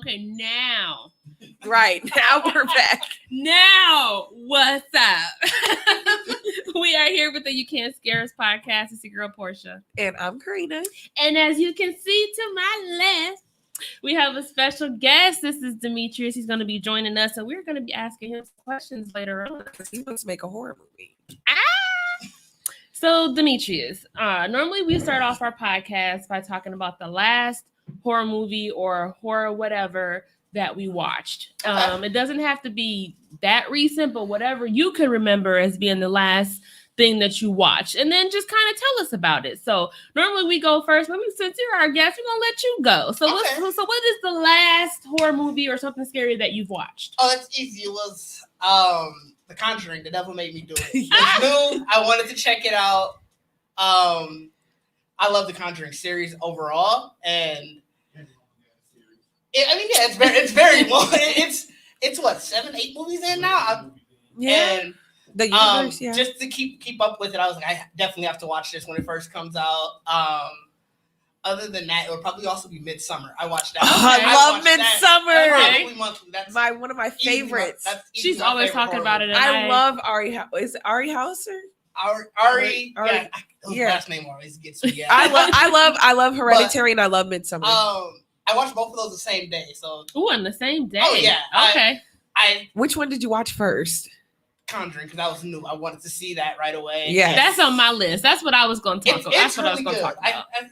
Okay, now. Right. Now we're back. Now, what's up? We are here with the You Can't Scare Us podcast. It's your girl, Portia. And I'm Karina. And as you can see to my left, we have a special guest. This is Demetrius. He's going to be joining us, and we're going to be asking him some questions later on. Because he wants to make a horror movie. So, Demetrius, normally we start off our podcast by talking about the last horror movie or horror whatever that we watched. It doesn't have to be that recent, but whatever you can remember as being the last thing that you watched, and then just kind of tell us about it. So normally we go first, but since you're our guest, we're gonna let you go. So what is the last horror movie or something scary that you've watched? Oh, that's easy. It was The Conjuring. The devil made me do it. I knew I wanted to check it out. I love the Conjuring series overall, and it's very long. It's what 7-8 movies in now. And the universe, just to keep up with it, I was like, I definitely have to watch this when it first comes out. Other than that, it would probably also be Midsummer. I watched that. I love Midsummer. Monthly. That's one of my favorites. She's always talking about it. I love Ari. Is it Ari Hauser? Ari. Last name always gets me. Yeah. I love Hereditary and I love Midsummer. I watched both of those the same day. So on the same day. Oh yeah. Okay. Which one did you watch first? Conjuring, because I was new. I wanted to see that right away. Yeah, that's on my list. That's what I was going to talk about. It's really good.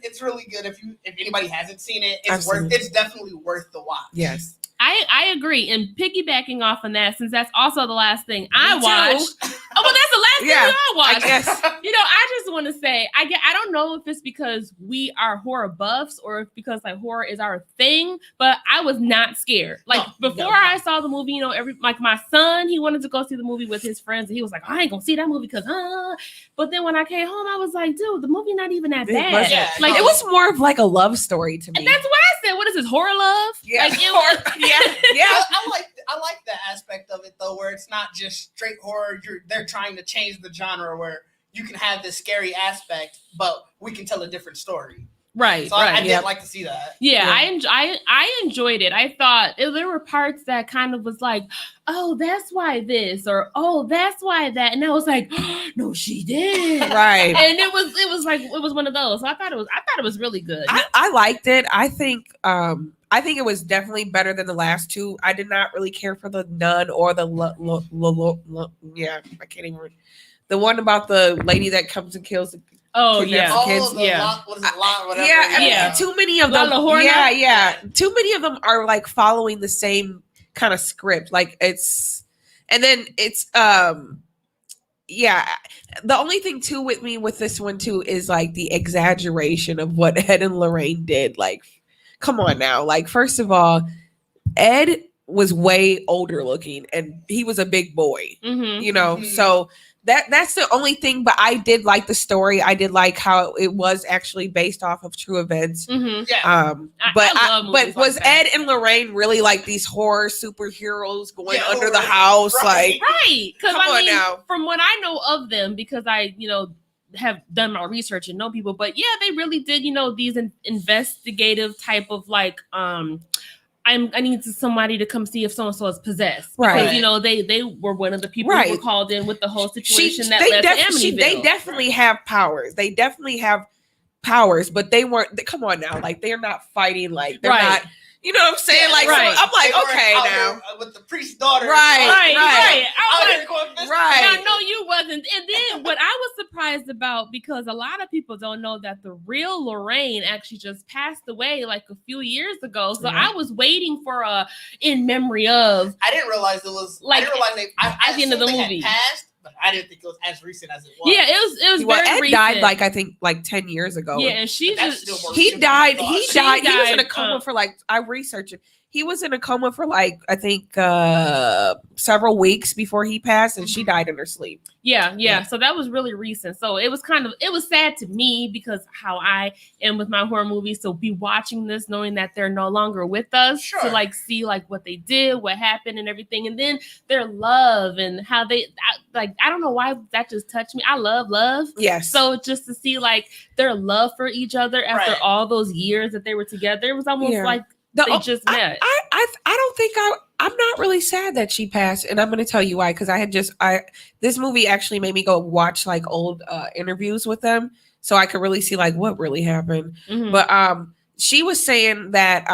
It's really good. If anybody hasn't seen it, it's definitely worth the watch. Yes. I agree. And piggybacking off on that, since that's also the last thing I watched. Oh, well, that's the last thing I watched. I guess. I just want to say, I don't know if it's because we are horror buffs or if because like horror is our thing, but I was not scared. Like before I saw the movie, my son, he wanted to go see the movie with his friends, and he was like, I ain't gonna see that movie because But then when I came home, I was like, dude, the movie not even that bad. It was more of like a love story to me. And that's what I said. What is this, horror love? Yeah. Like, it was, I like that aspect of it though, where it's not just straight horror. They're trying to change the genre where you can have this scary aspect, but we can tell a different story. Right. So I did like to see that. Yeah. I enjoyed it. I thought there were parts that kind of was like, oh, that's why this, or oh, that's why that, and I was like, no, she did. Right. And it was one of those. So I thought it was really good. I liked it. I think it was definitely better than the last two. I did not really care for the nun or the I can't even. The one about the lady that comes and kills the kids. Too many of them. Too many of them are like following the same kind of script. Like it's the only thing too with me with this one too is like the exaggeration of what Ed and Lorraine did. Like, come on now. Like, first of all, Ed was way older looking and he was a big boy, so that's the only thing. But I did like the story. I did like how it was actually based off of true events. Mm-hmm. Yeah. But was Ed and Lorraine really like these horror superheroes going under the house? Right. Because now. From what I know of them, because I, have done my research and know people, but yeah, they really did, these investigative type of like, I need somebody to come see if so-and-so is possessed. Right. Because, they were one of the people who were called in with the whole situation that led to Amityville. They definitely have powers. But they weren't, come on now. Like, they're not fighting. Like, they're not, you know what I'm saying? So I'm like, okay now. With the priest's daughter. Right. Right. Now, no, you wasn't. And then what I was surprised about, because a lot of people don't know that the real Lorraine actually just passed away like a few years ago. So I was waiting for in memory of. I didn't realize it was like. I didn't realize at the end of the movie. Passed, but I didn't think it was as recent as it was. Yeah, it was very Ed recent. died I think 10 years ago. Yeah, and he died. He was in a coma for I researched it. He was in a coma for I think several weeks before he passed, and she died in her sleep. Yeah. So that was really recent. So it was sad to me because how I am with my horror movies. So be watching this, knowing that they're no longer with us to see what they did, what happened and everything. And then their love and how I don't know why that just touched me. I love love. Yes. So just to see their love for each other after all those years that they were together, it was almost They just met. I don't think I'm not really sad that she passed, and I'm going to tell you why. Because this movie actually made me go watch like old interviews with them, so I could really see like what really happened. Mhm. But she was saying that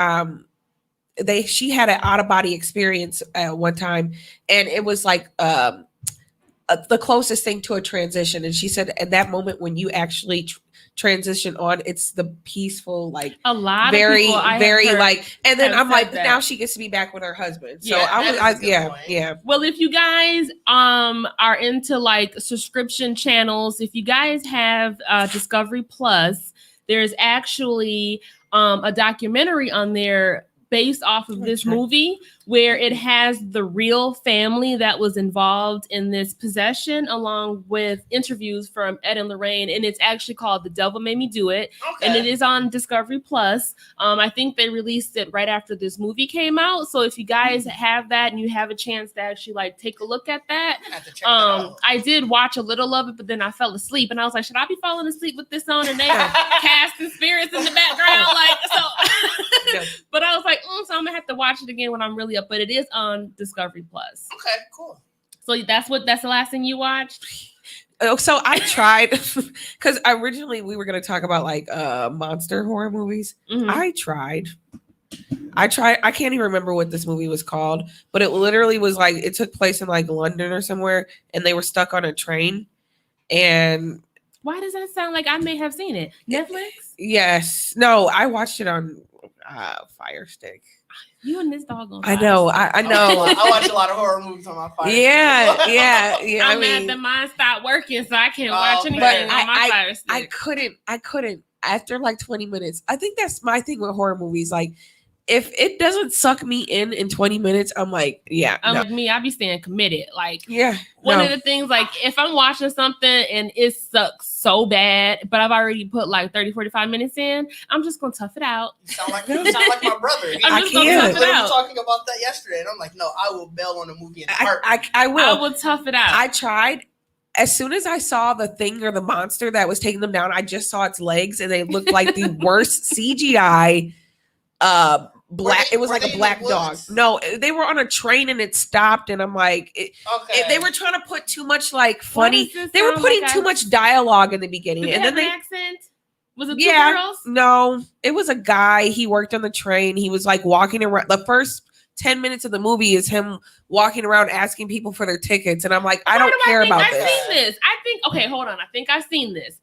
she had an out of body experience at one time, and it was like the closest thing to a transition. And she said at that moment when you actually transition on, it's the peaceful, like a lot very, of people I have very heard like. And then have I'm like, said that. now she gets to be back with her husband. So Yeah, I was, that is a good point. yeah. Well, if you guys are into like subscription channels, if you guys have Discovery Plus, there's actually a documentary on there based off of this movie where it has the real family that was involved in this possession, along with interviews from Ed and Lorraine, and it's actually called The Devil Made Me Do It. Okay. And it is on Discovery Plus. I think they released it right after this movie came out. So if you guys have that and you have a chance to actually like take a look at that, I have to check that out. I did watch a little of it, but then I fell asleep, and I was like, should I be falling asleep with this on? And they casting spirits in the background, like so. Yeah. But I was like, so I'm gonna have to watch it again when I'm really up. But it is on Discovery Plus. Okay, cool. So that's the last thing you watched? Oh, so I tried because originally we were going to talk about like monster horror movies. Mhm. I tried. I can't even remember what this movie was called, but it literally was like it took place in like London or somewhere, and they were stuck on a train. And Why does that sound like I may have seen it? Netflix? yes, no, I watched it on Fire Stick. You and this dog on I know, I know. I watch a lot of horror movies on my phone. Yeah. I'm mad that mine stopped working, so I can't watch Oh, anything man. on my Fire Stick. I couldn't after like 20 minutes. I think that's my thing with horror movies. Like, if it doesn't suck me in 20 minutes, I'm like, yeah, no. Like me, I be staying committed. Like Yeah. one no. of the things, like if I'm watching something and it sucks so bad, but I've already put like 30, 45 minutes in, I'm just gonna tough it out. You sound like my brother. I'm I just gonna can't. tough it literally out. talking about that yesterday, and I'm like, no, I will bail on a movie in a heartbeat. I will. I will tough it out. I tried. As soon as I saw the thing or the monster that was taking them down, I just saw its legs, and they looked like the worst CGI. Black. It was were like they a in black the dog. woods? No, they were on a train and it stopped, and I'm like, Okay. they were trying to put too much like Why funny. does this They were sound putting like too much dialogue in the beginning, Did they and have then an they. accent? Was it two Yeah, girls? no, it was a guy. He worked on the train. He was like walking around. The first 10 minutes of the movie is him walking around asking people for their tickets, and I'm like, I Why don't do care think about I've this. seen this. I think okay, hold on. I think I've seen this.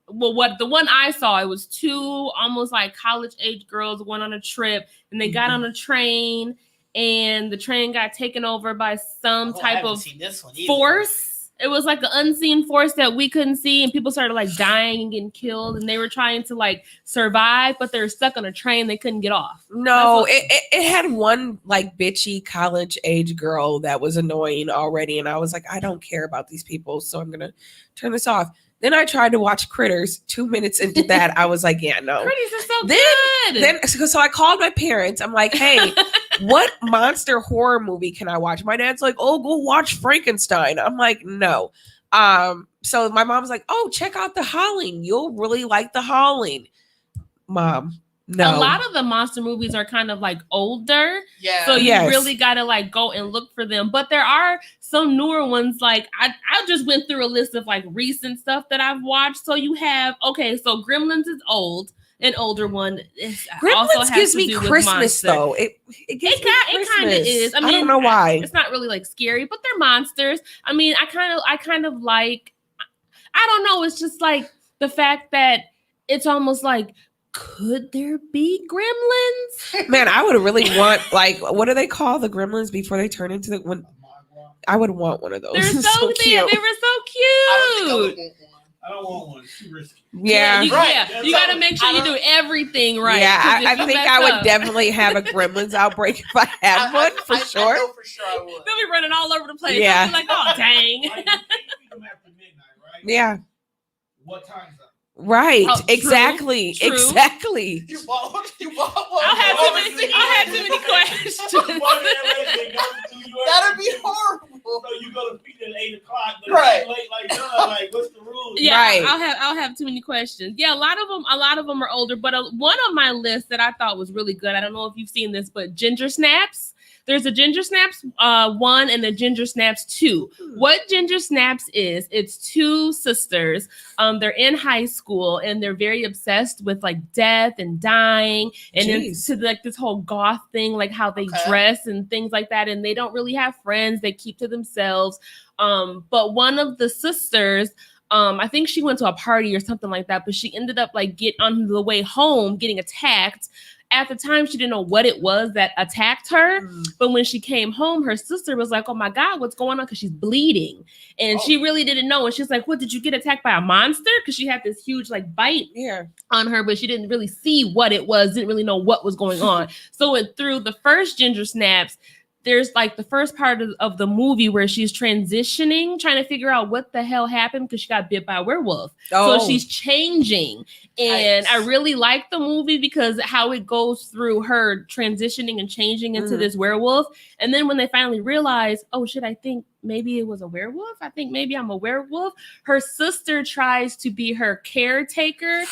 What the one I saw, it was two almost like college age girls went on a trip, and they got on a train, and the train got taken over by some I type haven't of seen this one either. force. It was like an unseen force that we couldn't see, and people started like dying and getting killed, and they were trying to like survive, but they were stuck on a train. They couldn't get off. No, it had one like bitchy college age girl that was annoying already, and I was like, I don't care about these people, so I'm gonna turn this off. Then I tried to watch Critters. 2 minutes into that, I was like, yeah, no. Critters are so Then- good. Then so I called my parents. I'm like, hey, what monster horror movie can I watch? My dad's like, oh, go watch Frankenstein. I'm like, no. So my mom's like, oh, check out The Howling. You'll really like The Howling. Mom, no. A lot of the monster movies are kind of like older. Yeah. So you Yes. really gotta like go and look for them. But there are some newer ones. Like I just went through a list of like recent stuff that I've watched. So you have so Gremlins is old, an older one. It also Gremlins has gives to me do with Christmas monster. though. It gives me It kind of Christmas. is. I I don't mean, know why. It's not really like scary, but they're monsters. I mean, I kind of like. I don't know. It's just like the fact that it's almost like, could there be gremlins? Man, I would really want like what do they call the gremlins before they turn into the one? I would want one of those. They're so cute. They were so I don't cute. think I would want one. I don't want one. It's too risky. Yeah. you, Right. you got to make sure you do everything right. Yeah, 'cause if I you think mess I would up, definitely have a gremlins outbreak if I had one for I sure. know for sure I would. They'll be running all over the place. Yeah. I'll be like, oh dang. Right? You can't feed them after midnight, right? Yeah, What time's up? right. Oh, true, Exactly. true. Exactly. You bought one. I'll have too many questions. One of them ladies that goes to New York. That'd be horrible. people. So you go to feed at 8 o'clock, but Right. it's late like that. Like, what's the rules? Yeah, Right. I'll have too many questions. Yeah, a lot of them are older, but one on my list that I thought was really good. I don't know if you've seen this, but Ginger Snaps. There's a Ginger Snaps 1 and a Ginger Snaps 2. What Ginger Snaps is, it's two sisters. They're in high school and they're very obsessed with like death and dying and Jeez. into like this whole goth thing, like how they Okay. dress and things like that. And they don't really have friends; they keep to themselves. But one of the sisters, I think she went to a party or something like that, but she ended up like on the way home getting attacked. At the time, she didn't know what it was that attacked her. But when she came home, her sister was like, "Oh my God, what's going on?" Because she's bleeding. And she really didn't know. And she's like, "What, did you get attacked by a monster?" Because she had this huge like bite Yeah. on her, but she didn't really see what it was, didn't really know what was going on. So through the first Ginger Snaps, there's like the first part of the movie where she's transitioning, trying to figure out what the hell happened because she got bit by a werewolf. Oh. So she's changing. And Nice. I really like the movie because how it goes through her transitioning and changing into Mhm. this werewolf. And then when they finally realize, oh shit, I think maybe it was a werewolf. I think maybe I'm a werewolf. Her sister tries to be her caretaker.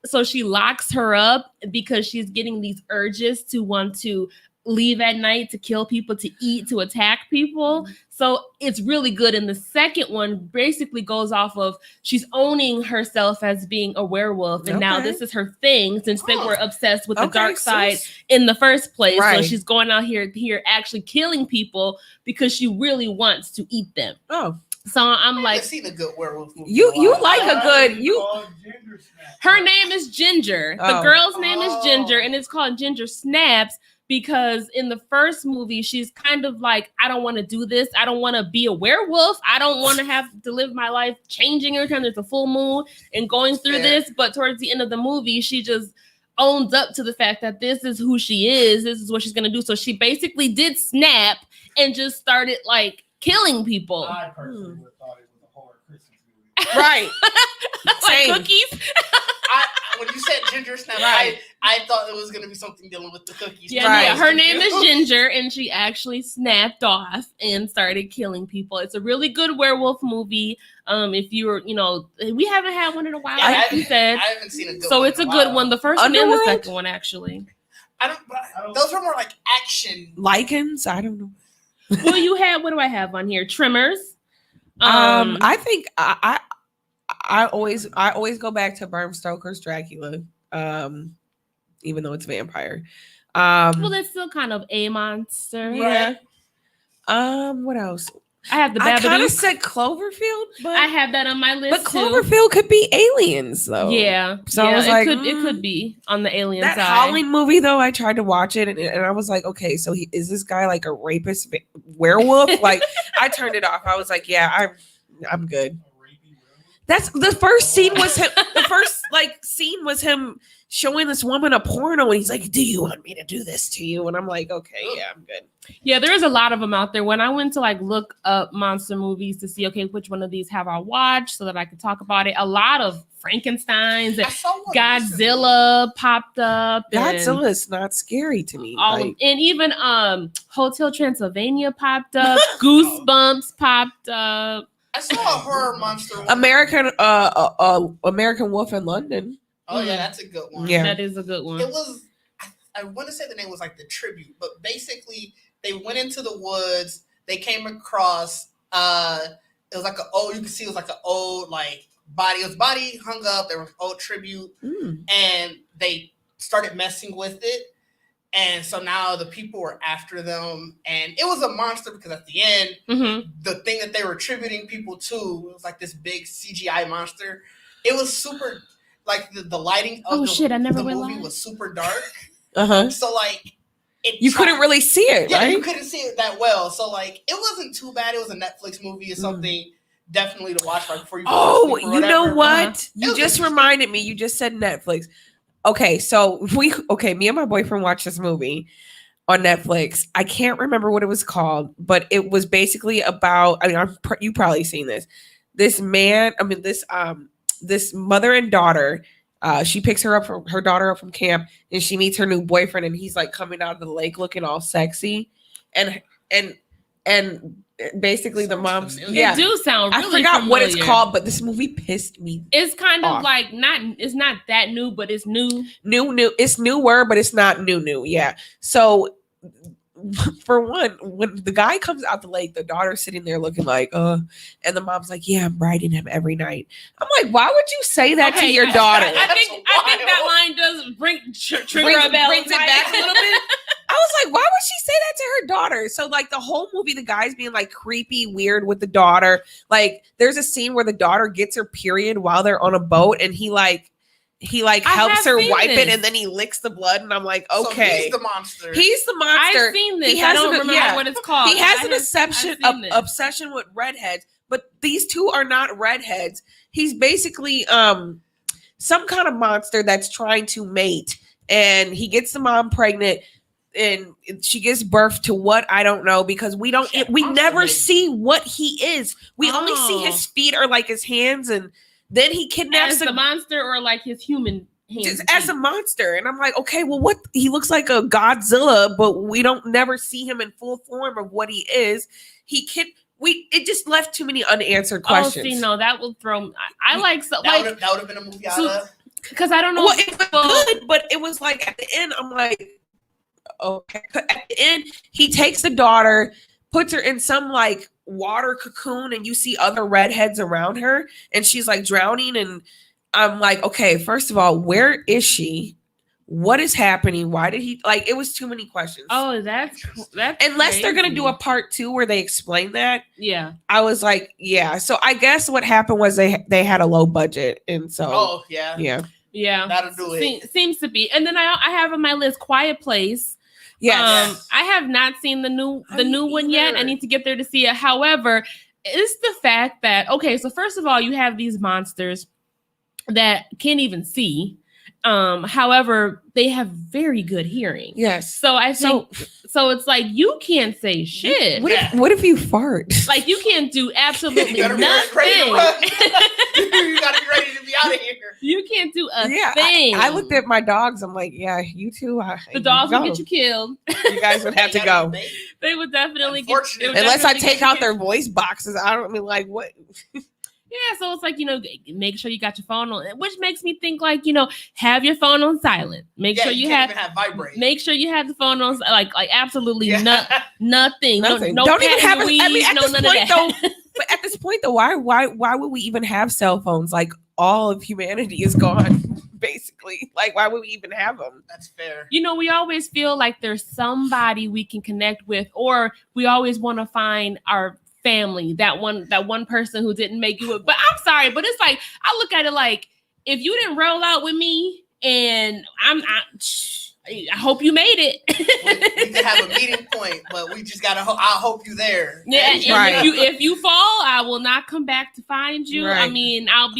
So she locks her up because she's getting these urges to want to leave at night, to kill people, to eat, to attack people. So it's really good. And the second one basically goes off of she's owning herself as being a werewolf. And now Okay. this is her thing since they were obsessed with the Okay, dark side sis. in the first place. So Right. she's going out here actually killing people because she really wants to eat them. Oh, So I'm I've like, seen a good werewolf movie. You- in a you while. like a good- you- Called Ginger Snap. her name is Ginger. The Oh. girl's name is Ginger, Oh. and it's called Ginger Snaps because in the first movie, she's kind of like, I don't want to do this. I don't want to be a werewolf. I don't want to have to live my life changing every time there's a full moon and going through Fair. this. But towards the end of the movie, she just owns up to the fact that this is who she is. This is what she's going to do. So she basically did snap and just started like killing people. I personally would have thought it was a horror Christmas movie. right. Like Same. cookies. When you said Ginger Snap, Right. I thought it was going to be something dealing with the cookies. Yeah, Right. yeah, her name is Ginger, and she actually snapped off and started killing people. It's a really good werewolf movie. If you're, we haven't had one in a while, Yeah, like you said. I haven't seen a good So one. it's a in good while. one. The first one and the Underworld? second one, actually. Those were more like action. Lichens? I don't know. Well, what do I have on here? Trimmers. I think I always go back to Bram Stoker's Dracula. Even though it's vampire. Well, that's still kind of a monster. Yeah. What else? I have the I kind Babadook. of said Cloverfield, but I have that on my list but too. Cloverfield could be aliens though. Yeah. So yeah, I was it like, it could be on the alien that side. Howling movie though, I tried to watch it and I was like, okay, so is this guy like a rapist werewolf? Like I turned it off. I was like, yeah, I'm good. A rapey werewolf? That's the first scene was him. The first scene was him showing this woman a porno, and he's like, "Do you want me to do this to you?" And I'm like, "Okay, yeah, I'm good." Yeah, there's a lot of them out there. When I went to look up monster movies to see, okay, which one of these have I watched so that I could talk about it, a lot of Frankenstein's and I saw one Godzilla popped up. and Godzilla is not scary to me. all Like, and even Hotel Transylvania popped up, Goosebumps popped up. I saw a horror monster one. American Wolf in London. Oh yeah, that's a good one. Yeah. That is a good one. It was. I want to say the name was like the tribute, but basically they went into the woods. They came across. It was like you can see it was like an old body. It was body hung up. There was old tribute, and they started messing with it. And so now the people were after them, and it was a monster because at the end, Mhm. the thing that they were attributing people to, it was like this big CGI monster. It was super, like the lighting of Oh, shit, I never the went movie live. was super dark. Uh-huh. So it You couldn't really see it, yeah, right? you couldn't see it that well. So it wasn't too bad. It was a Netflix movie. It's something definitely to watch right before you. fall Oh, asleep or you know whatever. what? Uh-huh. You was just interesting. reminded me. You just said Netflix. Okay, so me and my boyfriend watched this movie on Netflix. I can't remember what it was called, but it was basically about. I mean, you probably seen this. This mother and daughter. She picks her daughter up from camp, and she meets her new boyfriend, and he's like coming out of the lake looking all sexy, and Basically, the Sounds mom's familiar. yeah. It do sound I really forgot what it's familiar. called, but this movie pissed me. It's kind of off. like it's not that new, but it's new. New. It's newer, but it's not new. Yeah. So, for one, when the guy comes out the lake, the daughter's sitting there looking like, and the mom's like, yeah, I'm riding him every night. I'm like, why would you say that to your daughter? I think that line does trigger a bell. Brings it back a little bit. I was like, why would she say that to her daughter? So, like, the whole movie, the guy's being like creepy, weird with the daughter. Like, there's a scene where the daughter gets her period while they're on a boat, and he helps her wipe it, and then he licks the blood. And I'm like, So okay, he's the monster. he's the monster. I've seen this. He I has don't an- remember yeah. what it's called. He has I an have- obsession with redheads, but these two are not redheads. He's basically some kind of monster that's trying to mate, and he gets the mom pregnant, and she gives birth to what I don't know, because we never Monster see what he is. We only see Oh. his feet or like his hands, and then he kidnaps as the monster or like his human hands. just as a monster. And I'm like, okay, well, what? He looks like a Godzilla, but we don't never see him in full form of what he is. It just left too many unanswered questions. Oh, see, no, that will throw. I like so that like would have been a movie out so- of. because I don't know. Well, if it was people- good, but it was like at the end, I'm like, okay. At the end, he takes the daughter, puts her in some like water cocoon, and you see other redheads around her, and she's like drowning. And I'm like, okay, first of all, where is she? What is happening? Why did he like? It was too many questions. Oh, that's Unless they're gonna crazy. do a part 2 where they explain that. Yeah. I was like, yeah. So I guess what happened was they had a low budget, and so Oh yeah, yeah, Yeah. that'll do it. Seems to be. And then I have on my list Quiet Place. yes. I have not seen the new I didn't one yet. I either. need to get there to see it. However, it's the fact that okay, so first of all, you have these monsters that can't even see. However, they have very good hearing. yes. So I think so it's like you can't say shit. What if you fart? Like you can't do absolutely You gotta be nothing. ready to run. You gotta be ready to be out of here. You can't do a Yeah, thing. I looked at my dogs. I'm like, yeah, you two. the dogs go. will get you killed. You guys would have to go. They would definitely get. Unfortunately. they would Unless I definitely take get you out their killed. voice boxes. I don't mean like what. Yeah, so it's like, make sure you got your phone on, which makes me think like, have your phone on silent. Make sure you can't have even have vibrate. make sure you have the phone on like absolutely Yeah. nothing. Nothing. No Don't even patting have your a- I mean, weeds, at no this none point, of that. But at this point, though, why would we even have cell phones? Like all of humanity is gone, basically. Like why would we even have them? That's fair. We always feel like there's somebody we can connect with, or we always want to find our family, that one person who didn't make you. But I'm sorry, but it's like I look at it like if you didn't roll out with me, and I hope you made it. We could have a meeting point, but we just gotta. I hope you there. Yeah, and Right. if you fall, I will not come back to find you. I Right. mean, I'll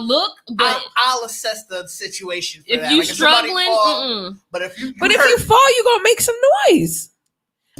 look, but I'll assess the situation. For if that. you Like, if somebody struggling, fall, but if you But if hurt, you fall, you gonna make some noise.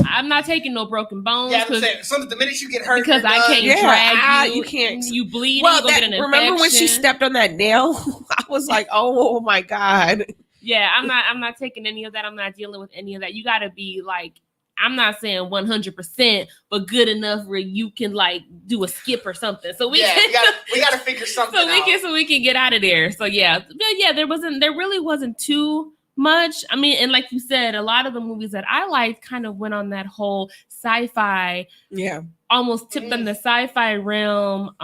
I'm not taking no broken bones. yeah, I'm 'cause- saying, so the minute you get hurt, because you're I done. can't Yeah, drag you. you can't. You bleeding. Well, you gonna get an infection. remember when she stepped on that nail? I was like, oh my god. Yeah, I'm not taking any of that. I'm not dealing with any of that. You got to be like, I'm not saying 100%, but good enough where you can like do a skip or something. So we Yeah, can, we gotta figure something out. so we can get out of there. So yeah, but yeah, there really wasn't too much. I mean, and like you said, a lot of the movies that I liked kind of went on that whole sci-fi, Yeah. almost tipped on the sci-fi realm,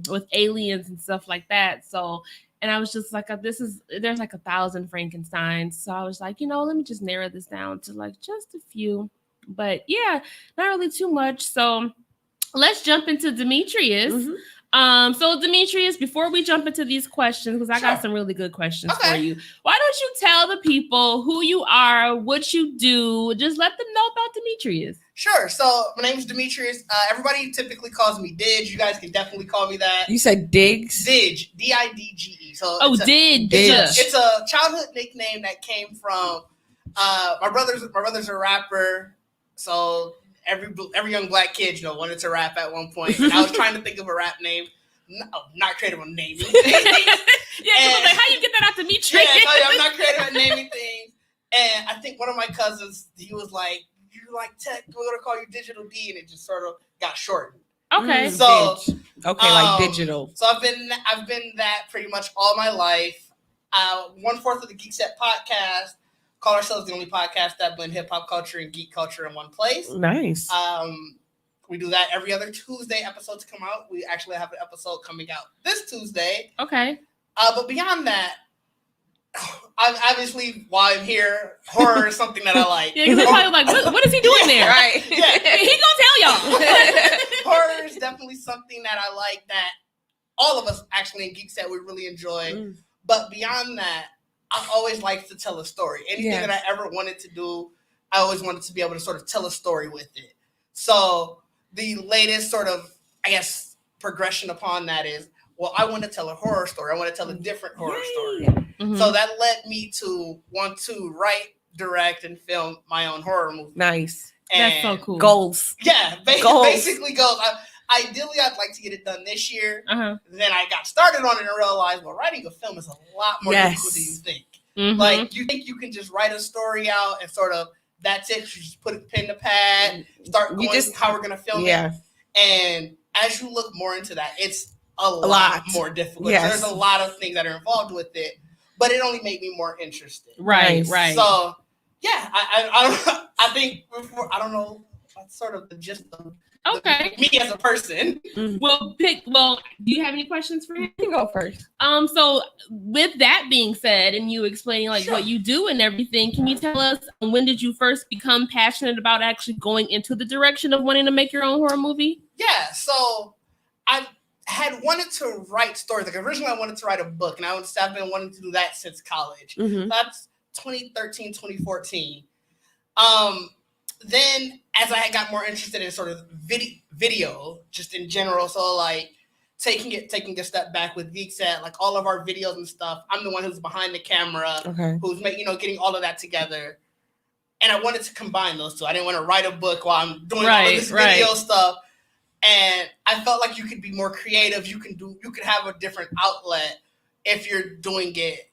with aliens and stuff like that. So, and I was just like, there's like 1,000 Frankensteins. So I was like, let me just narrow this down to like just a few. But yeah, not really too much. So let's jump into Demetrius. Mhm. So Demetrius, before we jump into these questions, because I got Sure. some really good questions Okay. for you. Why don't you tell the people who you are, what you do? Just let them know about Demetrius. Sure. So my name is Demetrius. Everybody typically calls me Didge. You guys can definitely call me that. You said Diggs. Didge, Didge. So Oh, it's a- did Didge. It's a childhood nickname that came from my brother's a rapper, so every young black kid wanted to rap at one point. And I was trying to think of a rap name. No, not creative on naming. Yeah, 'cause I was like, how you get that out, Demetrius? Yeah, I'm not creative at naming things. And I think one of my cousins, he was like, you like tech, we're gonna call you Digital D, and it just sort of got shortened. Okay. So Okay, like digital. So I've been that pretty much all my life. 1/4 of the Geek Set podcast. Call ourselves the only podcast that blend hip hop culture and geek culture in one place. Nice. We do that every other Tuesday. Episodes come out. We actually have an episode coming out this Tuesday. Okay. But beyond that, I'm obviously while I'm here, horror is something that I like. Yeah, because they're probably like, what is he doing there? Right. Yeah. He gonna tell y'all. Horror is definitely something that I like, that all of us actually in Geek Set we really enjoy. Mm. But beyond that, I always like to tell a story. Anything Yeah. that I ever wanted to do, I always wanted to be able to sort of tell a story with it. So the latest sort of, I guess, progression upon that is, well, I want to tell a horror story. I want to tell a different horror story. Mhm. So that led me to want to write, direct, and film my own horror movie. Nice. That's so And cool. Goals. Yeah, Goals. basically goals. Ideally, I'd like to get it done this year. Uh-huh. Then I got started on it and realized, well, writing a film is a lot more Yes. difficult than you think. Mhm. Like, you think you can just write a story out and sort of, that's it. You just put a pen to pad, start You going just- how we're going to film Yeah. it. And as you look more into that, it's a lot lot. more difficult. Yes. There's a lot of things that are involved with it, but it only made me more interested. Right, Nice. right. So, yeah, I think before, I don't know, that's sort of the gist of Okay. me as a person. Well, do you have any questions for him? You can go first. So with that being said, and you explaining like Sure. what you do and everything, can you tell us when did you first become passionate about actually going into the direction of wanting to make your own horror movie? Yeah, so I had wanted to write stories. Like, originally I wanted to write a book, and I've been wanting to do that since college. Mhm. That's 2013, 2014. Then as I got more interested in sort of video just in general, so like taking a step back with Geek Set, like all of our videos and stuff, I'm the one who's behind the camera, Okay. who's getting all of that together. And I wanted to combine those two. I didn't want to write a book while I'm doing all of this video stuff. And I felt like you could be more creative. You could have a different outlet if you're doing it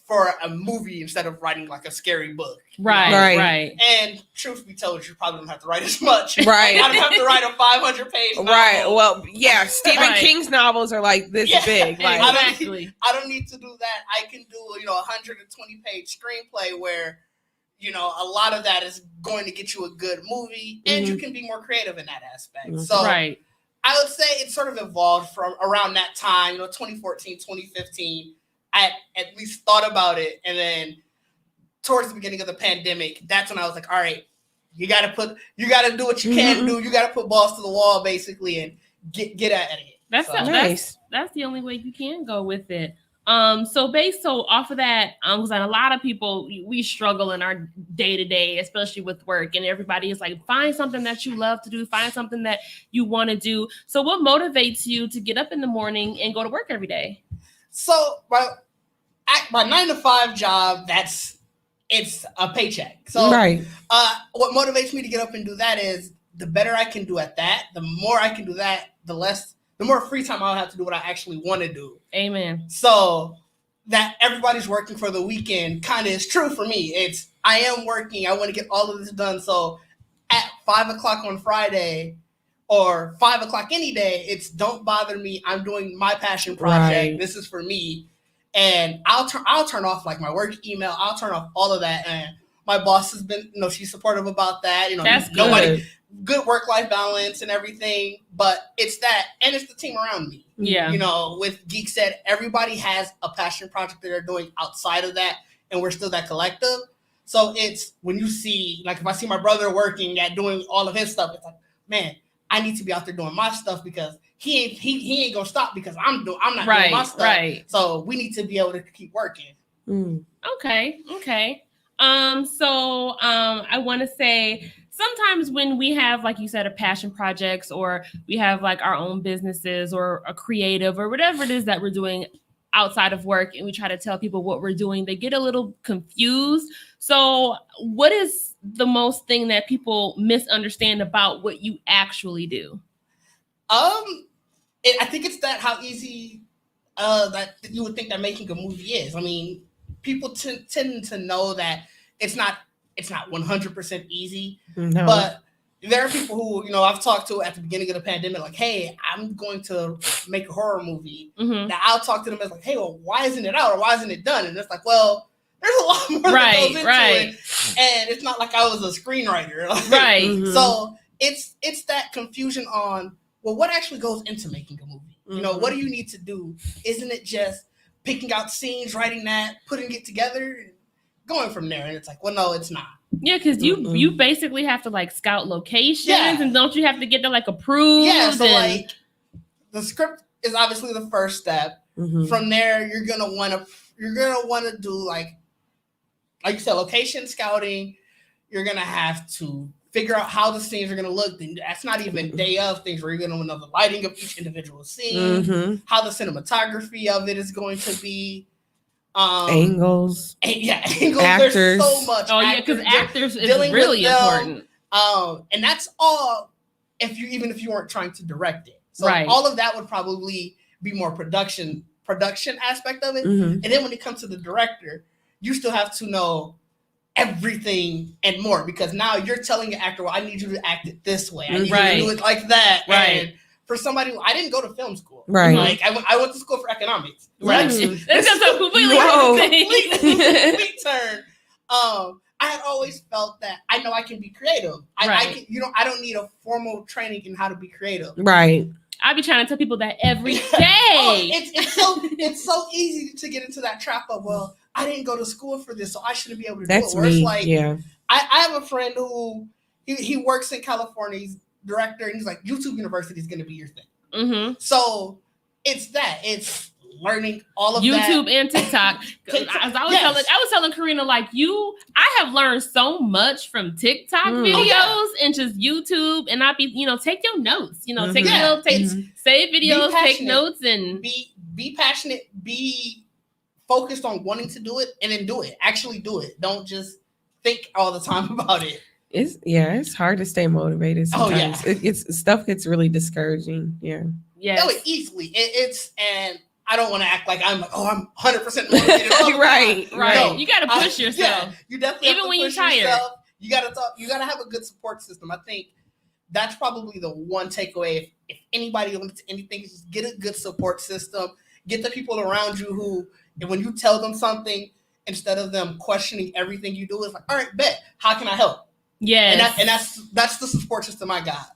for a movie instead of writing like a scary book. Right, Right. right. And truth be told, you probably don't have to write as much. Right. I don't have to write a 500-page novel. Right. Well, yeah. Stephen Right. King's novels are like this Yeah, big. Like, Exactly. I don't need to do that. I can do, a 120-page screenplay where, a lot of that is going to get you a good movie, and you can be more creative in that aspect. Mhm. So Right. I would say it sort of evolved from around that time, 2014, 2015. I at least thought about it. And then towards the beginning of the pandemic, that's when I was like, all right, you got to do what you can do. You got to put balls to the wall, basically, and get at it. That's So- Nice. that's the only way you can go with it. So off of that, because a lot of people we struggle in our day to day, especially with work, and everybody is like, find something that you love to do, find something that you want to do. So what motivates you to get up in the morning and go to work every day? So my 9-to-5 job, it's a paycheck. So right. what motivates me to get up and do that is the better I can do at that, the more I can do that, the more free time I'll have to do what I actually want to do. Amen. So that everybody's working for the weekend kind of is true for me. I am working. I want to get all of this done. So at 5:00 on Friday or 5:00 any day, it's don't bother me. I'm doing my passion project. Right. This is for me. And I'll turn off like my work email. I'll turn off all of that. And my boss has been, she's supportive about that. That's nobody, good work-life balance and everything. But it's that, and it's the team around me. Yeah. With Geek Set, everybody has a passion project that they're doing outside of that, and we're still that collective. So it's when you see, like, if I see my brother working at doing all of his stuff, it's like, man, I need to be out there doing my stuff because he ain't gonna stop because I'm not doing my stuff. Right. So we need to be able to keep working. Okay. I want to say sometimes when we have, like you said, a passion projects, or we have like our own businesses or a creative or whatever it is that we're doing outside of work, and we try to tell people what we're doing, they get a little confused. So what is the most thing that people misunderstand about what you actually do? I think it's that how easy that you would think that making a movie is. I mean, people tend to know that it's not it's not 100% easy, No. but there are people who, I've talked to at the beginning of the pandemic, like, hey, I'm going to make a horror movie. Mhm. Now I'll talk to them as like, hey, well, why isn't it out or why isn't it done? And it's like, well, there's a lot more that goes into it, and it's not like I was a screenwriter, Right. Mhm. So it's that confusion on, well, what actually goes into making a movie? What do you need to do? Isn't it just picking out scenes, writing that, putting it together, and going from there? And it's like, well, no, it's not. Yeah, because you basically have to like scout locations, Yeah. and don't you have to get them like approved? Yeah, so and- like the script is obviously the first step. Mhm. From there, you're gonna want to do like you said, location scouting. You're gonna have to figure out how the scenes are gonna look. That's not even day of things where you're gonna know the lighting of each individual scene, Mhm. how the cinematography of it is going to be, Angles. angles. Actors. There's so much. Oh yeah, because actors is dealing with really them. important. And that's all. If you weren't trying to direct it, so Right. all of that would probably be more production aspect of it. Mhm. And then when it comes to the director, you still have to know everything and more, because now you're telling the actor, well, I need you to act it this way. I need you Right. to do it like that. Right. And for somebody who, I didn't go to film school. Right. Like I went to school for economics. Right. Mm. That's just a completely Whoa. different thing. complete turn. I had always felt that I know I can be creative. I Right. can, I don't need a formal training in how to be creative. Right. I be trying to tell people that every day. It's so easy to get into that trap of, well, I didn't go to school for this, so I shouldn't be able to That's do it. Where it's me. like, Yeah. I have a friend who he works in California. He's director, and he's like, YouTube University is going to be your thing. Mm-hmm. So it's learning all of YouTube that. and TikTok. TikTok, As I yes. was telling Karina, like I have learned so much from TikTok Mm. videos Oh, and just YouTube, and take your notes. Take Yeah, notes, save videos, take passionate. notes, and Be passionate, be focused on wanting to do it, and then do it. Actually do it. Don't just think all the time about it. It's hard to stay motivated Oh, yeah. sometimes. Stuff gets really discouraging. Yeah. yes. Oh, easily. And I don't want to act like I'm 100% motivated. all the Right. time. Right. No, You gotta push yourself. Yeah, you definitely Even have to when you're push tired. yourself. You gotta have a good support system. I think that's probably the one takeaway. If anybody wants anything, is just get a good support system. Get the people around you who, and when you tell them something, instead of them questioning everything you do, it's like, all right, bet, how can I help? Yes. And that's the support system I got.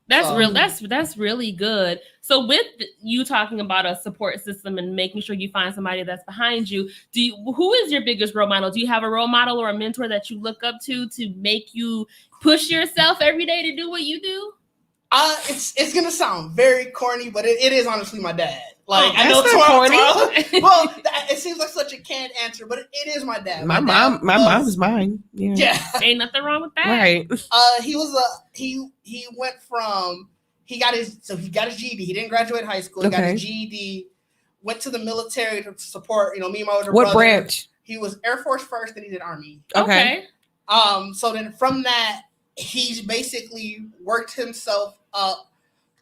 That's So- real. That's really good. So with you talking about a support system and making sure you find somebody that's behind you, who is your biggest role model? Do you have a role model or a mentor that you look up to make you push yourself every day to do what you do? It's gonna sound very corny, but it is honestly my dad. Like, Oh, I know that's not corny. well, it seems like such a canned answer, but it is my dad. My dad mom's mine. Yeah. Yeah. Ain't nothing wrong with that. Right. He went from he got his GED. He didn't graduate high school. He got Okay. his GED. Went to the military to support. Me and my older What brother. branch? He was Air Force first, then he did Army. Okay. So then from that, he's basically worked himself up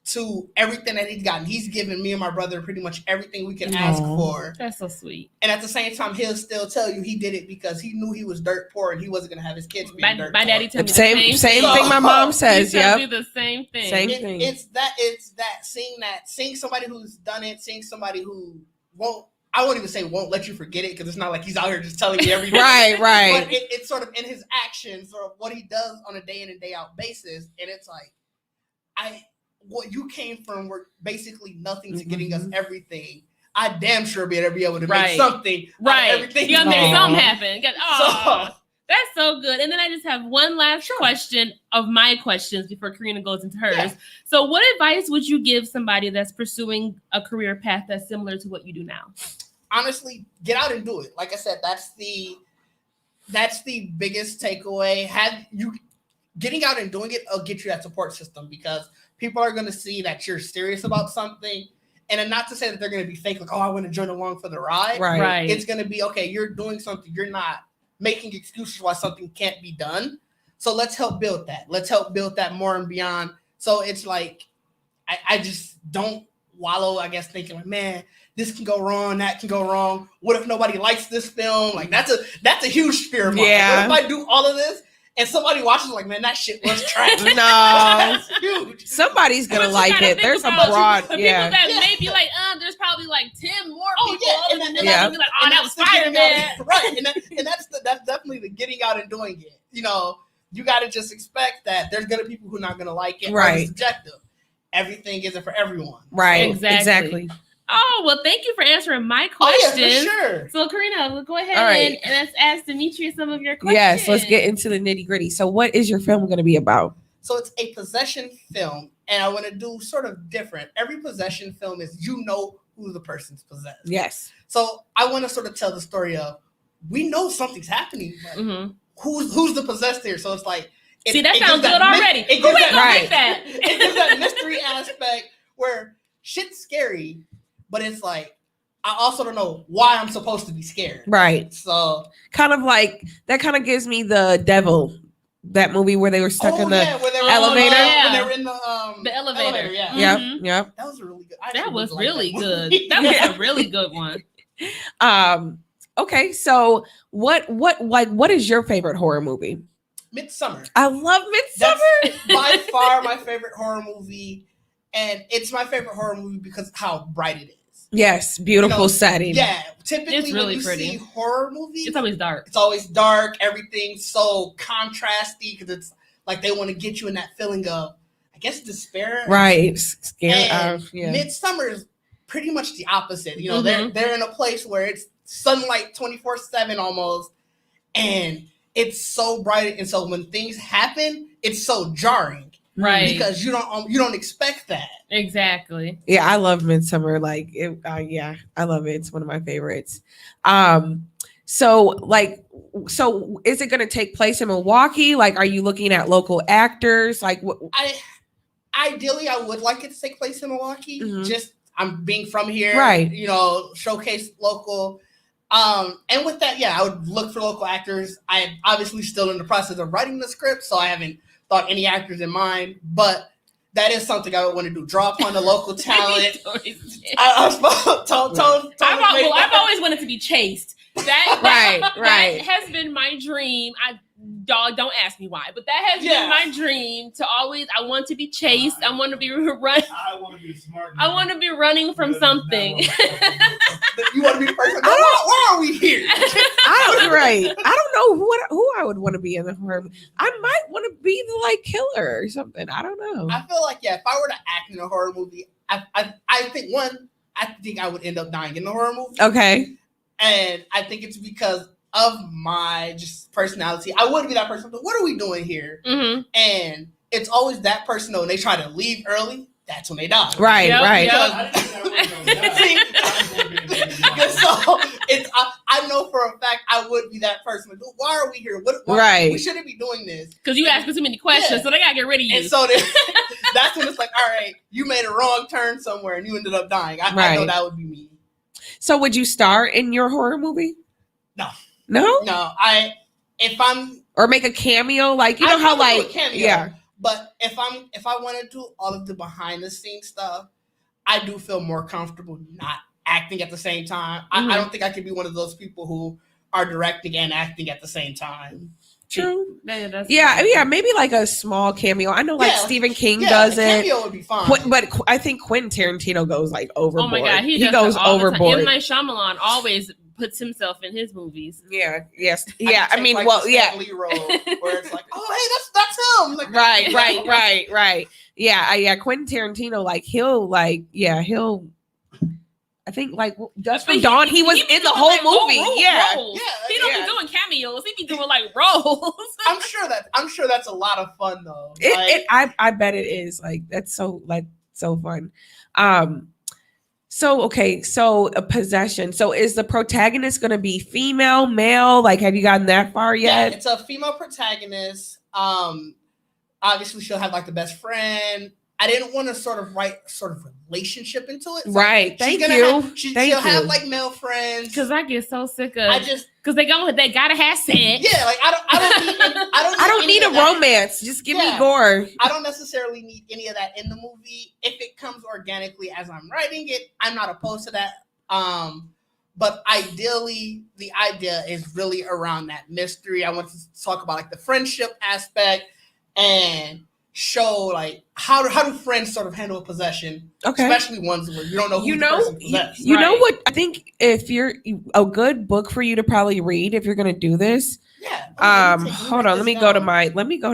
to everything that he's gotten. He's given me and my brother pretty much everything we can ask Aw. for. That's so sweet. And at the same time, he'll still tell you he did it because he knew he was dirt poor and he wasn't going to have his kids be My dirt daddy poor. told me Same the same thing my mom says. He tells Yep. you the same thing. Same thing. It's that seeing somebody who's done it, seeing somebody who I won't even say won't let you forget it, because it's not like he's out here just telling me every day. Right. But it's sort of in his actions, or what he does on a day in and day out basis. And it's like, what you came from were basically nothing to getting us everything. I damn sure be able to make something. Right. Everything. You gotta make Aw. something happen. Oh, So- that's so good. And then I just have one last question of my questions before Karina goes into hers. Yeah. So what advice would you give somebody that's pursuing a career path that's similar to what you do now? Honestly, get out and do it. Like I said, that's the biggest takeaway. Getting out and doing it will get you that support system, because people are going to see that you're serious about something. And then, not to say that they're going to be fake, like, oh, I want to join along for the ride. Right. It's going to be, okay, you're doing something. You're not making excuses why something can't be done. So let's help build that. Let's help build that more and beyond. So it's like, I just don't wallow, I guess, thinking like, man, this can go wrong, that can go wrong. What if nobody likes this film? Like, that's a huge fear of mine. Yeah. What if I do all of this and somebody watches like, man, that shit was trash. No. That's huge. Somebody's But gonna you like gotta it. think There's a about broad, the yeah. people that Yeah. may be like, there's probably like 10 more Oh, people yeah, other and than that- them yeah. that be like, oh, And that was that's the getting out Spider-Man. and- right? And that's definitely the getting out and doing it. You know, you got to just expect that there's gonna be people who are not gonna like it. Right. It's subjective. Everything isn't for everyone. Right. Exactly. Exactly. Oh, well, thank you for answering my Oh yeah, questions. for sure. So, Karina, we'll go ahead All right. and let's ask Demetria some of your questions. Yes, let's get into the nitty gritty. So, what is your film going to be about? So it's a possession film, and I want to do sort of different. Every possession film is who the person's possessed. Yes. So I want to sort of tell the story of we know something's happening, but Mhm. who's the possessed here? So it's like See, that gives sounds good mystery- already. It Who gives ain't gonna Right. like that? It gives that mystery aspect where shit's scary, but it's like I also don't know why I'm supposed to be scared. Right. So Kind of like that kind of gives me the Devil, that movie where they were stuck in the where they were elevator? when they were in The elevator. yeah. Yep, Mhm. yep. That was really good. I That actually was like really that good. movie. That was Yeah. a really good one. Okay, so what is your favorite horror movie? Midsummer. I love Midsummer. That's by far my favorite horror movie, and it's my favorite horror movie because of how bright it is. Yes, beautiful You know, setting. Yeah, typically It's really when you pretty. see horror movies, It's always dark. it's always dark. Everything's so contrasty because it's like they want to get you in that feeling of, I guess, despair. Right. Scared And of, yeah. Midsummer is pretty much the opposite. You know, they're in a place where it's sunlight 24/7 almost, and it's so bright, and so when things happen, it's so jarring Right. because you don't expect that. Exactly. Yeah, I love Midsummer. Like, yeah, I love it. It's one of my favorites. So is it going to take place in Milwaukee? Like, are you looking at local actors? Like, what? Ideally, I would like it to take place in Milwaukee. Mhm. Just I'm being from here, Right. You know, showcase local. And with that, yeah, I would look for local actors. I am obviously still in the process of writing the script, so I haven't thought any actors in mind. But that is something I would want to do. Draw upon the local talent. I've always wanted to be chased. Right. That has been my dream. Dog, don't ask me why, but that has Yeah. been my dream to always. I want to be chased. I want to be run. I want to be smart. I want to be running from something. You want to be the person? Why are we here? Right. I don't know who I would want to be in the horror. I might want to be the like killer or something. I don't know. I feel like, yeah, if I were to act in a horror movie, I think I would end up dying in the horror movie. Okay. And I think it's because of my just personality. I wouldn't be that person, but what are we doing here? Mhm. And it's always that person, though, when they try to leave early, that's when they die. Right. Yep, right. yep. So I know for a fact I would be that person. Like, why are we here? Why, Right. We shouldn't be doing this. Because you asking too many questions, Yeah. so they gotta get rid of you. And so then, that's when it's like, all right, you made a wrong turn somewhere and you ended up dying. I know Right. that would be me. So would you star in your horror movie? No. No? No, if I'm Or make a cameo? Like, you know I'd how probably do like a cameo. yeah. But if I want to do all of the behind the scenes stuff, I do feel more comfortable not acting at the same time. Mhm. I don't think I could be one of those people who are directing and acting at the same time. True. That's Yeah, maybe like a small cameo. I know like Yeah, Stephen King Yeah, does the it. cameo would be fine. But I think Quentin Tarantino goes like overboard. Oh my god, he does goes that all the time. overboard. M. Night Shyamalan always puts himself in his movies. Yeah, yes. I Yeah, could I take, mean, like, well, the yeah. Stan Lee role where it's like, oh hey, that's him. Like, Right. Yeah, Quentin Tarantino, like he'll I think like Dust from But Dawn, he was be in the doing, whole like, movie. roles. Yeah. He don't yeah. be doing cameos. He be doing like roles. I'm sure that's a lot of fun though. Like, I bet it is. Like that's so fun. So a possession. So is the protagonist gonna be female, male? Like, have you gotten that far yeah, yet? it's a female protagonist. Obviously she'll have like the best friend. I didn't want to sort of write sort of relationship into it. So Right. she'll Thank have you. like male friends. Because I get so sick of. Because they gotta have sex. Yeah, like I don't need a romance. Just give me Yeah. gore. I don't necessarily need any of that in the movie. If it comes organically as I'm writing it, I'm not opposed to that. But ideally, the idea is really around that mystery. I want to talk about like the friendship aspect and show like how do friends sort of handle possession, Okay. especially ones where you don't know who the person possessed. You know Right. what? I think if you're a good book for you to probably read if you're gonna do this. Yeah. Hold on. Let me go to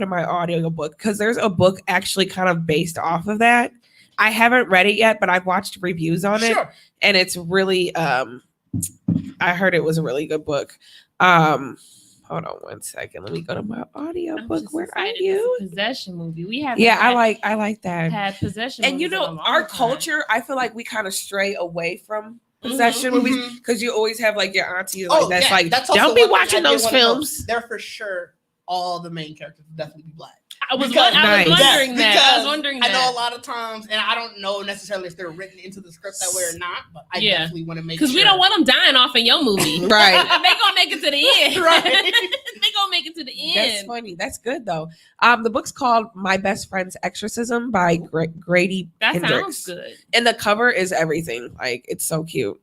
my audio book because there's a book actually kind of based off of that. I haven't read it yet, but I've watched reviews on it, Sure. and it's really I heard it was a really good book. Hold on one second. Let me go to my audio I'm book. just Where are excited. you? It's a possession movie. We have Yeah, I like that. had possession, And you movies in a know, long our time. culture, I feel like we kind of stray away from possession Mhm, movies mhm. because you always have like your auntie like that's yeah, like that's also don't be one thing I watching did those wanna know. films. They're for sure all the main characters will definitely be black. I was Nice. wondering that. I Because was wondering I that. know a lot of times, and I don't know necessarily if they're written into the script that way or not, but I Yeah. definitely want to make Because sure. we don't want them dying off in your movie. Right. They gonna make it to the end. Right. They gonna make it to the That's end. funny. That's good though. The book's called My Best Friend's Exorcism by Grady That Hendrix. sounds good. And the cover is everything. Like it's so cute.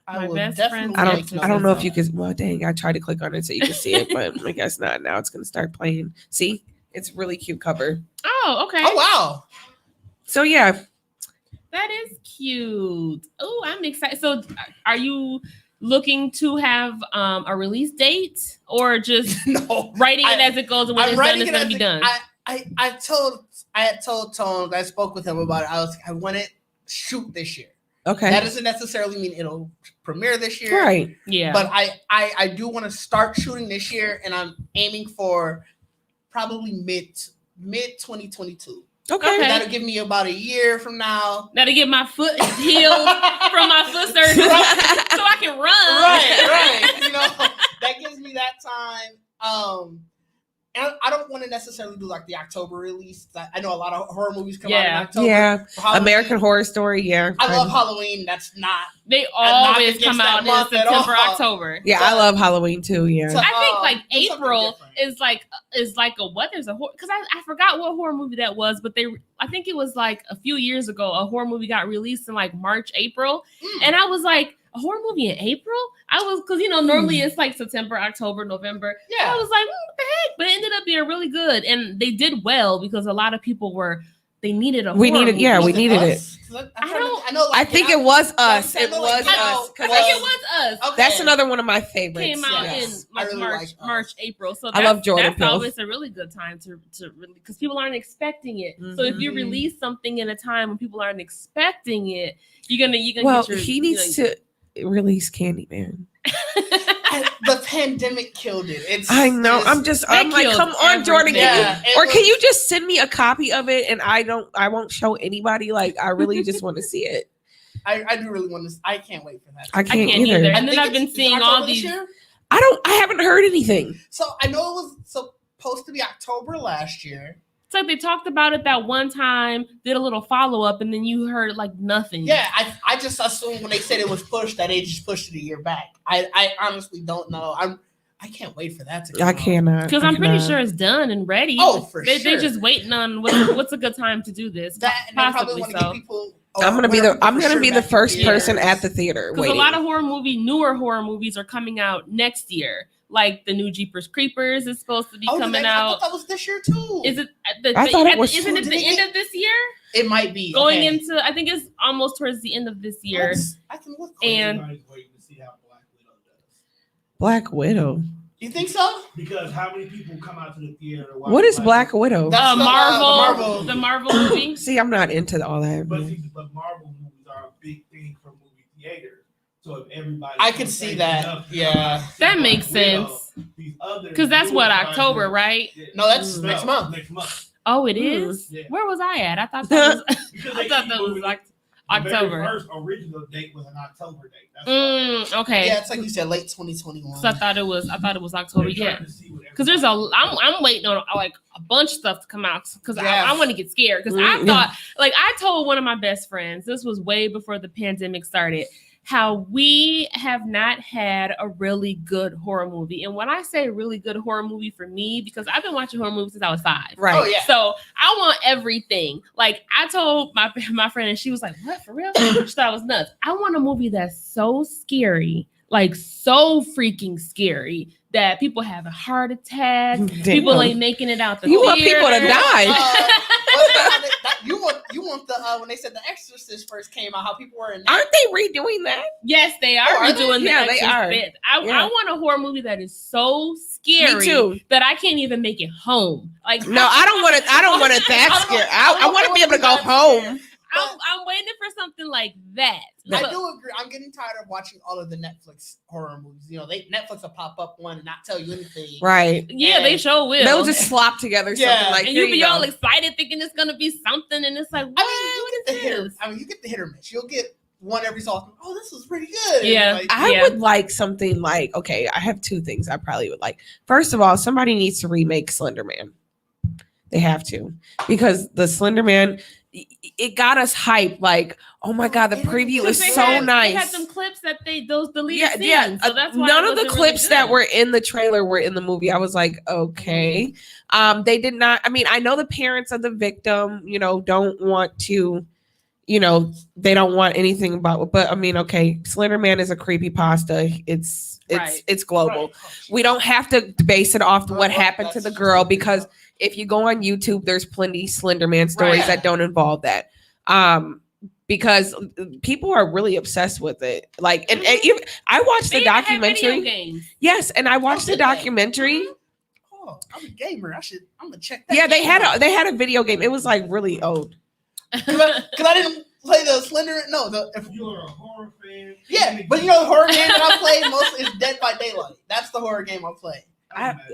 I My will best definitely friend's I make don't note I don't of know if that. you can well dang, I tried to click on it so you can see it, but I guess not. Now it's gonna start playing. See? It's really cute cover. Oh, okay. Oh wow! So yeah, That is cute. Oh, I'm excited. So, are you looking to have a release date or just No, writing it I- as it goes and when I'm it's done, writing it's it going as to be a- done? I had told Tone. I spoke with him about it. I want to shoot this year. okay. That doesn't necessarily mean it'll premiere this year, Right. Yeah. But I do want to start shooting this year, and I'm aiming for probably mid 2022. Okay. Okay. That'll give me about a year from now. Now to get my foot healed from my foot surgery Right. so I can run. Right. You know, that gives me that time. And I don't want to necessarily do like the October release. I know a lot of horror movies come out in Yeah. October. Yeah. For Halloween, American Horror Story, yeah. I love Halloween. That's not. They not always against come that out in month at September, all. October. Yeah, I love Halloween too, yeah. So- I think like do something April different. is like a what? There's a horror because I forgot what horror movie that was, but I think it was like a few years ago. A horror movie got released in like March, April, and I was like, a horror movie in April? I was because normally it's like September, October, November. Yeah. I was like, what the heck? But it ended up being really good, and they did well because a lot of people they needed a. We horror needed- movie. yeah, we Was needed it. us? 'Cause I know. I think it was us. It I know, was like, I us. think 'cause it was us. Okay. That's another one of my favorites. Came out yes. in I like really March, like us. March, April. So I love Jordan That's Peele. always a really good time to really because people aren't expecting it. So if you Mhm. release something in a time when people aren't expecting it, you're gonna Well, get your. he needs to release Candyman. The pandemic killed it. I know. I'm like, killed come on, Jordan. everything. Can Yeah, you, or it can was- you just send me a copy of it and I won't show anybody? Like, I really just want to see it. I do really want to. I can't wait for that. I I can't, can't either. either. And then think I've been it's seeing October all this these. year? I haven't heard anything. So I know it was supposed to be October last year. It's like they talked about it that one time, did a little follow up, and then you heard like nothing. Yeah, I just assumed when they said it was pushed that they just pushed it a year back. I honestly don't know. I can't wait for that to come I out. cannot. Because I I'm pretty cannot. sure it's done and ready. Oh, for They're sure. just waiting on what's a good time to do this. That and they probably Possibly want to so. get people. I'm gonna be the first person at the theater. Because a Waiting. lot of newer horror movies are coming out next year. Like the new Jeepers Creepers is supposed to be coming I out. thought that was this year too. Is it? I thought it was- Isn't it the end of this year? It might be Going okay. into, I think it's almost towards the end of this year. I can look. And- Everybody's waiting to see how Black Widow does. Black Widow. You think so? Because how many people come out to the theater to watch What is Black Widow? That's the, Marvel, the the Marvel movie. See, I'm not into all that. But Marvel movies are a big thing for movie theaters. So if everybody, I could see that. Yeah. That makes sense. Because that's what, October, right? No, that's Mm. next month. Next month. Oh, it Mm. is. Yeah. Where was I at? I thought that was. Because I thought that was like October. The first original date was an October date. That's Okay. Yeah, it's like you said, late 2021. So I thought it was October. Yeah. Because Because there's I'm waiting on like a bunch of stuff to come out because Yeah. I want to get scared because I thought like I told one of my best friends this was way before the pandemic started. how we have not had a really good horror movie. And when I say really good horror movie for me, because I've been watching horror movies since I was 5. Right. Oh, yeah. So I want everything. Like I told my friend, and she was like, "What, for real?" She thought I was nuts. I want a movie that's so scary, like so freaking scary, that people have a heart attack. People Damn. ain't making it out the You want people to theater. die. You want the when they said The Exorcist first came out, how people were in that? Aren't they redoing that? Yes, they are Oh, are they? redoing Yeah, the they are. Exorcist. Yeah. I want a horror movie that is so scary Me too. that I can't even make it home. Like No, I don't want it. I don't want it that scary. I want to be able to go home. I'm waiting for something like that. I But- do agree. I'm getting tired of watching all of the Netflix horror movies. You know, Netflix will pop up one and not tell you anything. Right. Yeah, they sure will. They'll just slop together something Yeah. like and here you be go. all excited thinking it's gonna be something, and it's like, what? You get the hit. You get the hit or miss. You'll get one every so often. Oh, this was pretty good. And Yeah. like, I Yeah. would like something like, okay, I have 2 things I probably would like. First of all, somebody needs to remake Slender Man. They have to, because the Slender Man, it got us hyped. Like, oh my God, the preview is They so had, nice. They had some clips that those deleted Yeah, scenes. yeah. So that's why None it of the wasn't clips really that good. were in the trailer were in the movie. I was like, okay. They did not. I mean, I know the parents of the victim, don't want to, they don't want anything about. But I mean, okay, Slender Man is a creepypasta. It's Right. it's global. right. We don't have to base it off what Well, happened to that's the girl, true. because if you go on YouTube, there's plenty Slender Man stories Right. that don't involve that. Because people are really obsessed with it. Like, and even, I watched They the even had video documentary. games. Yes, and I watched the did they? documentary. Oh, I'm a gamer. I'm gonna check that. Yeah, they game had out. a they had a video game. It was like really old. Cause I didn't play the Slender. No, If you're a horror fan, yeah, but the horror game that I play mostly is Dead by Daylight. That's the horror game I play.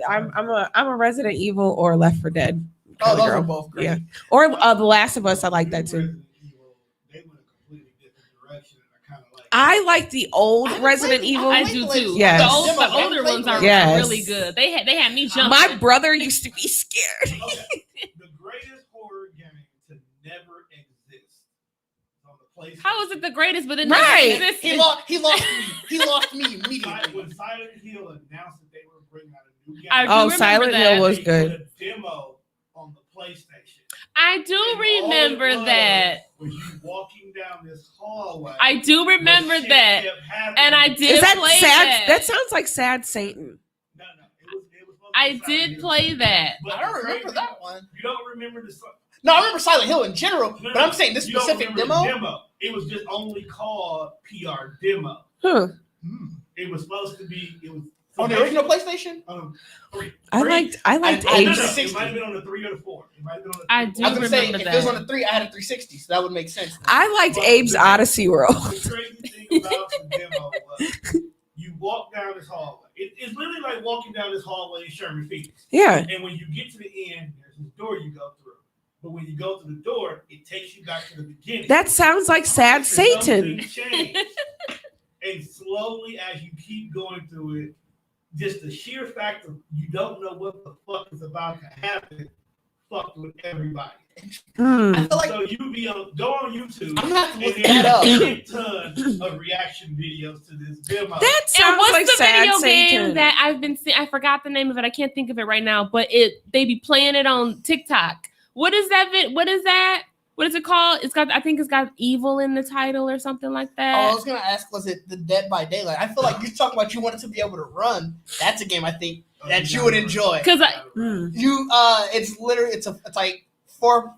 I'm a Resident Evil or Left 4 Dead. Oh, kinda those girl. are both great. Yeah. Or The Last of Us. I like that too. Resident Evil, they went a completely different direction. And I kind of like. I like the old I Resident played- Evil. I do too. Yes. The older ones are Yes. really good. They had me jumping. My brother used to be scared. Okay. The greatest horror game to never exist on the PlayStation. How is it the greatest? But it Right. never existed. He lost me. He lost me immediately. When Silent Hill announced that they were bringing out a new game, I do Oh, remember Silent that. Hill was they good. put a demo on the PlayStation. I do And all it remember was that. Was you walking down this hallway? I do remember where shit that. kept happening. And I did Is that play sad? that. That sounds like Sad Satan. No, it was supposed to I be Silent did Hill. play that. But I don't the remember crazy- that one. You don't remember the No, I remember Silent Hill in general, No, but I'm saying this you don't specific remember the demo. It was just only called PR demo. Huh. It was supposed to be. It was On the original PlayStation. Three. I liked I- Abe's. I- No, Abe's- it 60. might have been on the 3 or the 4. It might have been on the I 3 do I was gonna say remember if it was on that. the 3, I had a 360, so that would make sense. I liked Well, Abe's the- Odyssey World. The crazy thing about the demo was you walk down this hallway. It's literally like walking down this hallway in Sherman Phoenix. Yeah. And when you get to the end, there's this door you go through. But when you go through the door, it takes you back to the beginning. That sounds like Sad Something Satan. changed. And slowly, as you keep going through it, just the sheer fact of you don't know what the fuck is about to happen, fuck with everybody. Hmm. I feel like So you go on YouTube. I'm gonna have to look and that up. there's tons of reaction videos to this demo. That And sounds what's like the Sad video Satan. game that I've been seeing? I forgot the name of it. I can't think of it right now. But they be playing it on TikTok. What is that? What is that? What is it called? I think it's got evil in the title or something like Oh, I that. was gonna ask, was it the Dead by Daylight? I feel like you're talking about you wanted to be able to run. That's a game I think that you would enjoy. Because You it's literally it's like four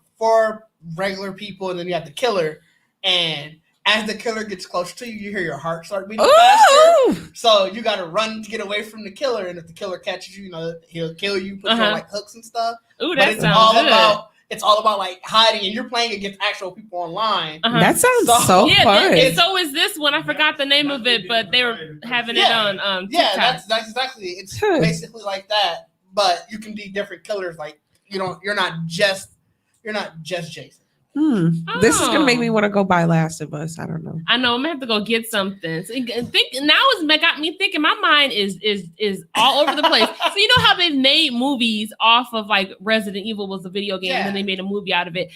regular people and then you have the killer, and as the killer gets close to you, you hear your heart start beating faster. Ooh. So you gotta run to get away from the killer, and if the killer catches you, he'll kill you, put you on like hooks and stuff. ooh, But that it's sounds all good. about like hiding, and you're playing against actual people online. Uh-huh. That sounds So- so Yeah, fun. and so is this one. I forgot the name of it, but they were having it Yeah. on Yeah, TikTok. that's exactly. It's Huh. basically like that, but you can be different killers. Like you're not just Jason. This is gonna make Oh. me want to go buy Last of Us. I don't know. I know I'm gonna have to go get something. So, got me thinking. My mind is all over the place. So you know how they've made movies off of like Resident Evil was a video game, and then Yeah. they made a movie out of it.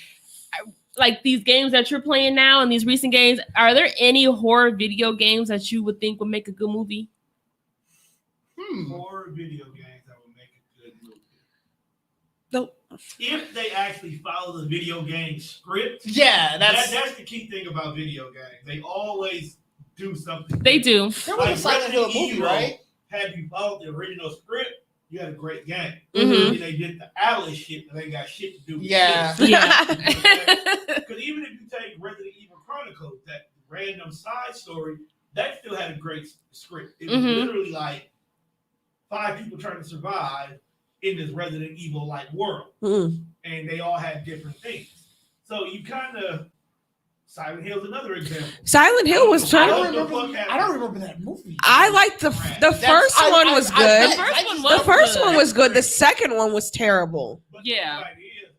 like these games that you're playing now and these recent games, are there any horror video games that you would think would make a good movie? Horror video games that would make a good movie. Nope. If they actually follow the video game script, Yeah, that's the key thing about video games. They always do something. They do. there was a Silent Hill Resident movie, Evil, right? Had you followed the original script, you had a great game. Mhm. And they did the Alice shit, and they got shit to do with Yeah. shit. Yeah. Because even if you take Resident Evil Chronicles, that random side story, that still had a great script. It was Mhm. literally like 5 people trying to survive in this Resident Evil like world, Mm. and they all had different things. So you kind of Silent Hill's another example. Silent Hill was I trying. don't What the remember. fuck I don't remember that movie. I liked the first one was good. The first one The was first good. one was good. The second one was terrible. But Yeah. the fact is,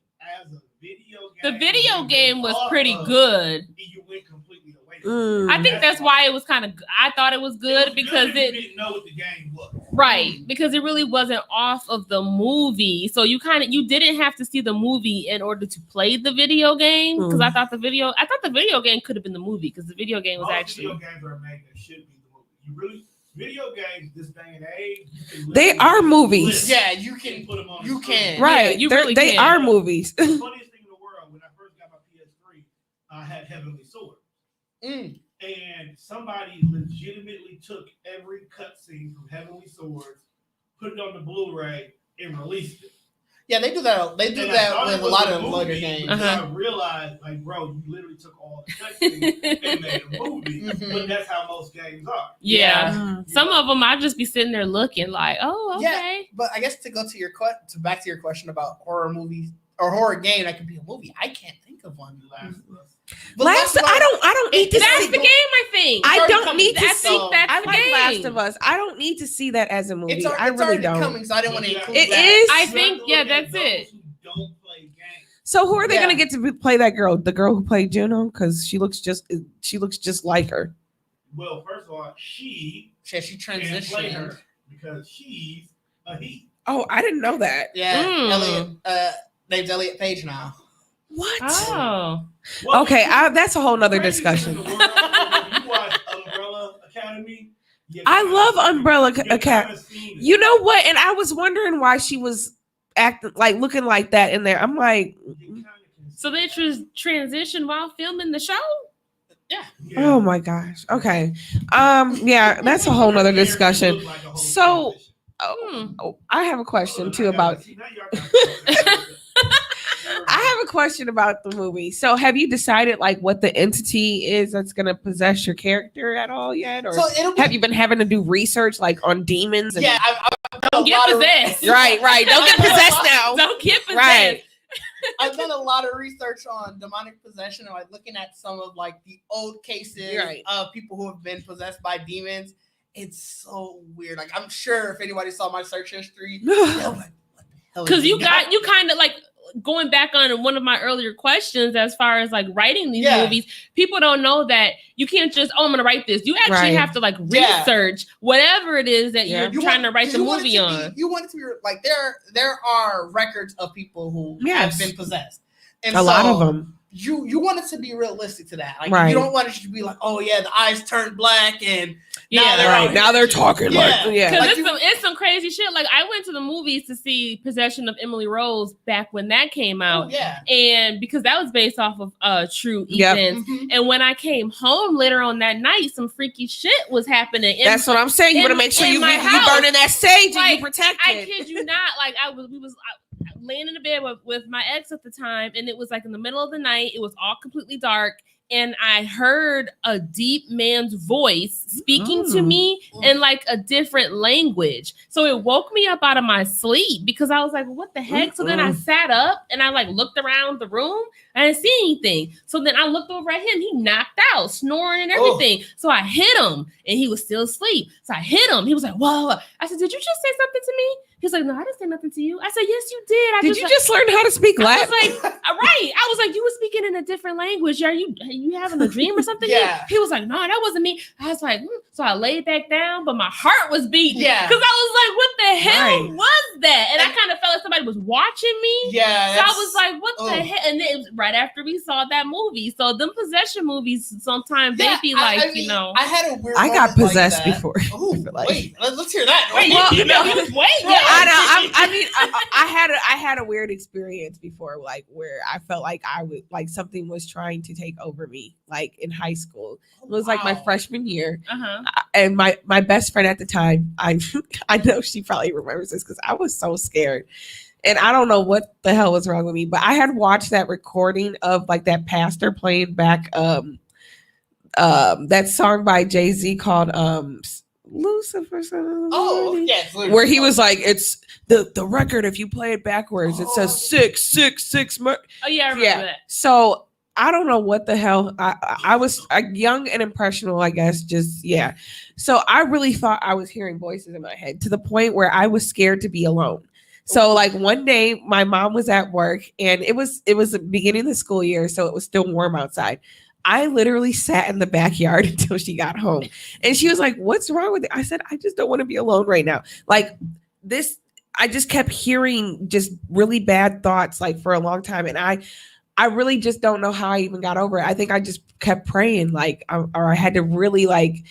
as a video The game, video game was pretty off of, good. You went completely away. Mm. I think that's why it was kind of. I thought it was good because you it didn't know what the game was. right because it really wasn't off of the movie. So you didn't have to see the movie in order to play the video game. Because I thought the video game could have been the movie because the video game was Most actually. video games are made that should be the movie. You really video games this day and age. You can They literally are movies. list Yeah, you and can. put them on. You the screen. can. Right. you They're- really they can. are movies. The funniest thing in the world, when I first got my PS3, I had Heavenly Sword. Mm. And somebody legitimately took every cutscene from Heavenly Swords, put it on the Blu-ray, and released it. Yeah, they do that. They do And I that thought it with a was lot a of movie later games. until Uh-huh. I realized, like, bro, you literally took all the cutscenes and made a movie. Mhm. But that's how most games are. Yeah. Mm. Some of them I just be sitting there looking like, oh, Yeah. okay. But I guess to go to your back to your question about horror movies or horror game that could be a movie, I can't think of one. The Last of Us. But Last, that's why- I don't need to That's see. the game, I think. I It's already don't coming. need to I see. think that's I the like game. Last of Us. I don't need to see that as a movie. It's I really already don't. coming, so I didn't want to include It that. is. I You think, have to yeah, look at that's those it. who don't play games. So who are they Yeah. gonna get to play that girl? The girl who played Juno, because she looks just like her. Well, first of all, she Yeah, she can't play transitioned. her because she's a he. Oh, I didn't know that. Yeah, Mm. Elliot. Name's Elliot Page now. What? Oh. Well, Okay, that's a whole nother crazy thing discussion. in the world, when you watch Umbrella Academy, you I kinda love see- Umbrella you Academy. kinda seen it. You know what? And I was wondering why she was acting like looking like that in there. I'm like, You kinda can So they see transitioned while filming the show? it. oh my gosh. Okay. Yeah, that's a whole nother discussion. Look like a whole So- transition. Oh, I have a question too Oh, about. see, now y'all got- I have a question about the movie. So, have you decided like what the entity is that's gonna possess your character at all yet, or So it'll be. have you been having to do research like on demons? And- Yeah, I've done Don't a get lot of- possessed. right. Don't get possessed now. Don't get possessed. Right. I've done a lot of research on demonic possession and like looking at some of like the old cases Right. of people who have been possessed by demons. It's so weird. Like I'm sure if anybody saw my search history, they'll be like, what the hell is Because this you guy? kind of like going back on one of my earlier questions as far as like writing these Yeah. movies, people don't know that you can't just, I'm gonna write this. You actually Right. have to like Yeah. research whatever it is that Yeah. you're trying to write the you want it movie to on. be- you want it to be like there are records of people who Yes. have been possessed. And A lot so of them. You want it to be realistic to that. Like Right. you don't want it to be like, oh yeah, the eyes turned black and Yeah. now they're Right out now here. they're talking like Yeah. yeah. Because Like it's some crazy shit. Like I went to the movies to see Possession of Emily Rose back when that came Oh, out. yeah. And because that was based off of true Yep. events. Mhm. And when I came home later on that night, some freaky shit was happening. And That's what I'm saying. You in- want to make sure in you my you house. burning that sage and Like, you protect I it. kid you not. Like I was laying in the bed with my ex at the time, and it was like in the middle of the night. It was all completely dark, and I heard a deep man's voice speaking to me in like a different language. So it woke me up out of my sleep because I was like, "What the heck?" So then I sat up and I like looked around the room. I didn't see anything. So then I looked over at him. He knocked out, snoring and everything. So I hit him, and he was still asleep. So I hit him. He was like, "Whoa!" I said, "Did you just say something to me?" He was like, "No, I didn't say nothing to you." I said, "Yes, you did." Did you just learn how to speak I Latin? was like, right. I was like, "You were speaking in a different language. Are you having a dream or something?" Yeah. He was like, "No, that wasn't me." I was like, So I laid back down, but my heart was beating. Yeah. Because I was like, "What the hell Right. was that?" And I kind of felt like somebody was watching me. Yeah. So I was like, what the oh. heck? And then it was right after we saw that movie. So them possession movies, sometimes Yeah, they be like, I mean, you know. I had a weird. I got moment like possessed that. before. Oh, I feel like. wait, let's hear that. Wait, Well, you know, no. wait, yeah. I know. I mean, I had a weird experience before, like where I felt like I would like something was trying to take over me, like in high school. It was like my Wow. freshman year, Uh-huh. and my best friend at the time, I know she probably remembers this because I was so scared, and I don't know what the hell was wrong with me, but I had watched that recording of like that pastor playing back that song by Jay-Z called Lucifer. Oh, yes. Where he was like, it's the record. If you play it backwards, it says 666. Oh, yeah, I remember Yeah. that. So I don't know what the hell. I was young and impressionable, I guess. Just yeah. So I really thought I was hearing voices in my head to the point where I was scared to be alone. So like one day, my mom was at work, and it was the beginning of the school year, so it was still warm outside. I literally sat in the backyard until she got home. And she was like, what's wrong with it? I said, I just don't want to be alone right now. Like this, I just kept hearing just really bad thoughts like for a long time. And I really just don't know how I even got over it. I think I just kept praying like, or I had to really like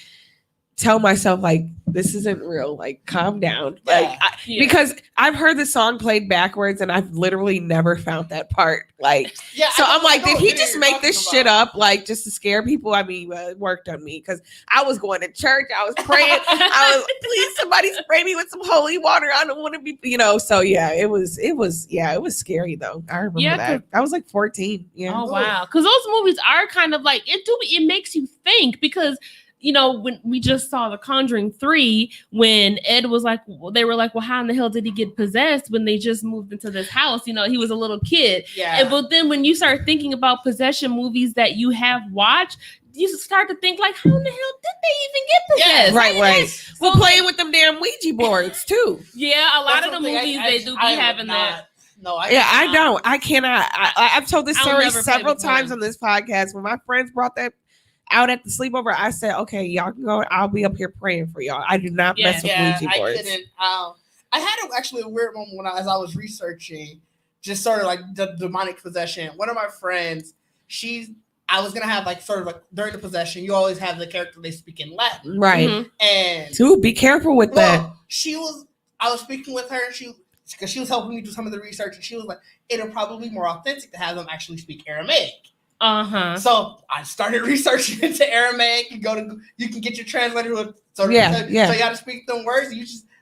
tell myself like, this isn't real. Like, calm down. Yeah. Like, Yeah. because I've heard the song played backwards and I've literally never found that part. Like, Yeah. so I'm like, I know did he what just you're make talking this about. shit up, like, just to scare people? I mean, it worked on me because I was going to church, I was praying, I was, please, somebody spray me with some holy water. I don't want to be, So yeah, it was scary though. I remember Yeah, that. I was like 14. Yeah. Oh wow, because those movies are kind of like it makes you think because when we just saw The Conjuring 3, when Ed was like, they were like, well, how in the hell did he get possessed when they just moved into this house? He was a little kid. Yeah. But then when you start thinking about possession movies that you have watched, you start to think like, how in the hell did they even get possessed? Right. We're playing with them damn Ouija boards too. Yeah, a lot That's of the one thing movies I they do be would having not- that. No, I Yeah, I cannot. don't. I cannot. I've told this I'll story never play several with times one. on this podcast. When my friends brought that out at the sleepover, I said, okay, y'all can go. I'll be up here praying for y'all. I do not mess with Yeah, Ouija I boards. couldn't. I had actually a weird moment as I was researching, just sort of like the demonic possession. One of my friends, I was gonna have like sort of like during the possession, you always have the character they speak in Latin, Right. Mhm. and Dude, be careful with that. well, I was speaking with her, and because she was helping me do some of the research, and she was like, it'll probably be more authentic to have them actually speak Aramaic. Uh-huh. So I started researching into Aramaic. You can get your translator who so you got to speak them words.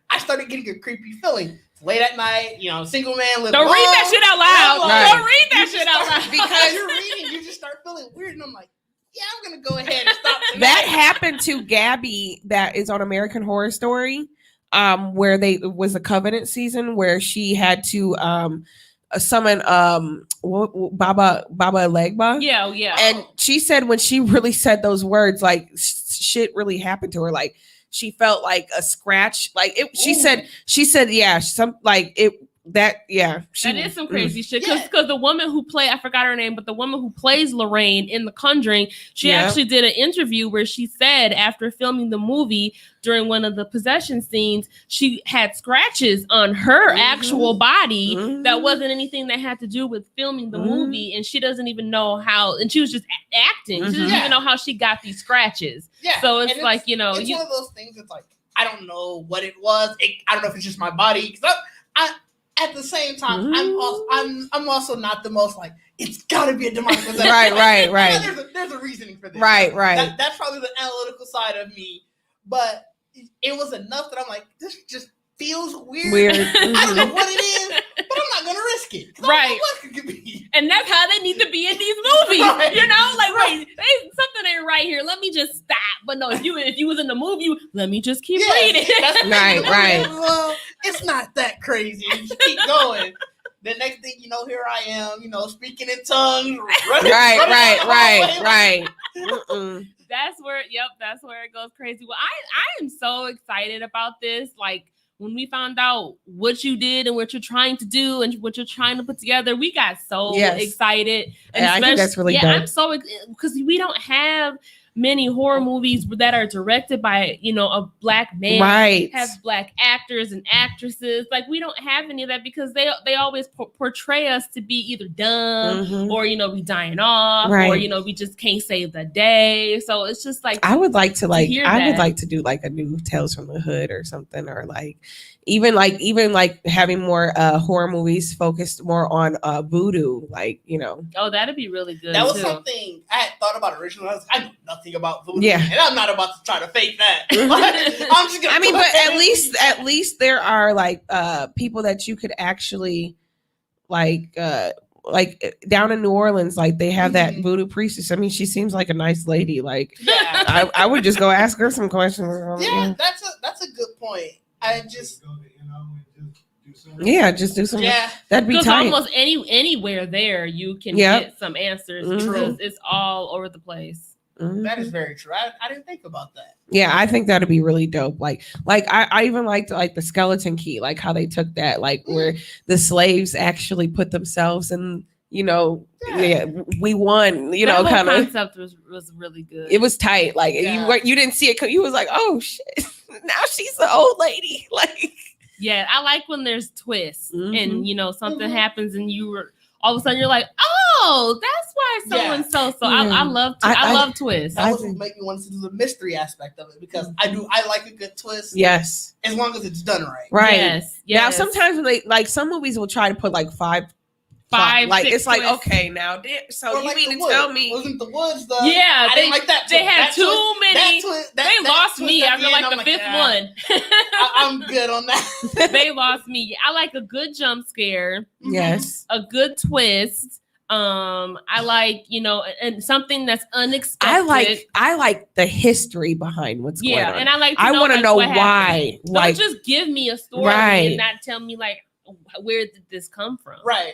I started getting a creepy feeling. Late at night, single man. Don't read that shit out loud. Right. Don't read that shit out loud. Because you're reading, you just start feeling weird, and I'm like, yeah, I'm gonna go ahead and stop. That happened to Gabby, that is on American Horror Story, where it was a Covenant season where she had to summon Baba Legba. Yeah. And she said when she really said those words, like shit really happened to her. Like she felt like a scratch. Like it. She said, yeah, some like it. That is some crazy shit. Yeah. Because the woman who I forgot her name, but the woman who plays Lorraine in The Conjuring, she actually did an interview where she said after filming the movie during one of the possession scenes, she had scratches on her actual body that wasn't anything that had to do with filming the movie, and she doesn't even know how. And she was just acting. She doesn't even know how she got these scratches. Yeah. So it's like it's one of those things. It's like I don't know what it was. I don't know if it's just my body. 'Cause I at the same time, I'm also not the most like it's got to be a demonic possession. Right. There's a reasoning for this. Right. That's probably the analytical side of me, but it was enough that I'm like, this just feels weird. I don't know what it is, but I'm not gonna risk it. 'Cause I don't know what it could be. And that's how they need to be in these movies. Right. Wait, something ain't right here. Let me just stop. But no, if you was in the movie, let me just keep reading. That's Right. Well, it's not that crazy. You just keep going. The next thing you know, here I am, speaking in tongues. Right. That's where it goes crazy. Well, I am so excited about this. Like when we found out what you did and what you're trying to do and what you're trying to put together, we got so excited. And I think that's really dope. I'm so because we don't have many horror movies that are directed by, you know, a black man, Right. have black actors and actresses. Like, we don't have any of that because they always portray us to be either dumb Mhm. or, you know, we dying off, or, Right. you know, we just can't save the day. So it's just like, I would like to hear I would that. like to do like a new Tales from the Hood or something, or even having more horror movies focused more on voodoo, like, you know. oh, that'd be really good. That was too. something I had thought about originally. I know nothing about voodoo, Yeah. and I'm not about to try to fake that. I'm just gonna. I mean, go but ahead at and- least there are like people that you could actually like down in New Orleans, like they have that Mhm. voodoo priestess. I mean, she seems like a nice lady. Like Yeah, I would just go ask her some questions. yeah, that's a good point. I just Go to, and just do some. Yeah, just do some. yeah. That'd be Because tight. almost anywhere there you can Yep. get some answers. Mhm. Because it's all over the place. Mhm. That is very true. I didn't think about that. Yeah, I think that'd be really dope. Like I even liked like the skeleton key, like how they took that, like where the slaves actually put themselves in, you know, yeah, we won, you know, That whole kind of. concept was really good. It was tight. Like Yeah. you didn't see it. You was like, oh shit, now she's the old lady. Like, Yeah, I like when there's twists Mhm. and, you know, something Mhm. happens and you were all of a sudden you're like, oh, that's why so Yeah. and so. So Yeah. I love I- love twists. That I was what think- made me want to do the mystery aspect of it, because I like a good twist yes, as long as it's done right. right. Yes. Now Yes. sometimes when they like some movies will try to put like five, like 6 it's like twists. okay now, so Or you like mean The to Woods. tell me? Wasn't the woods the? Yeah, I didn't like that. They twist. had That too twist- many. They Lost me after like the fifth one. I'm good on that. They lost me. I like a good jump scare, Yes. a good twist. I like, you know, and something that's unexpected. I like the history behind what's going Yeah, on. and I like. To I want to like, know what happened. why. Don't Like, just give me a story Right. and not tell me like where did this come from. Right.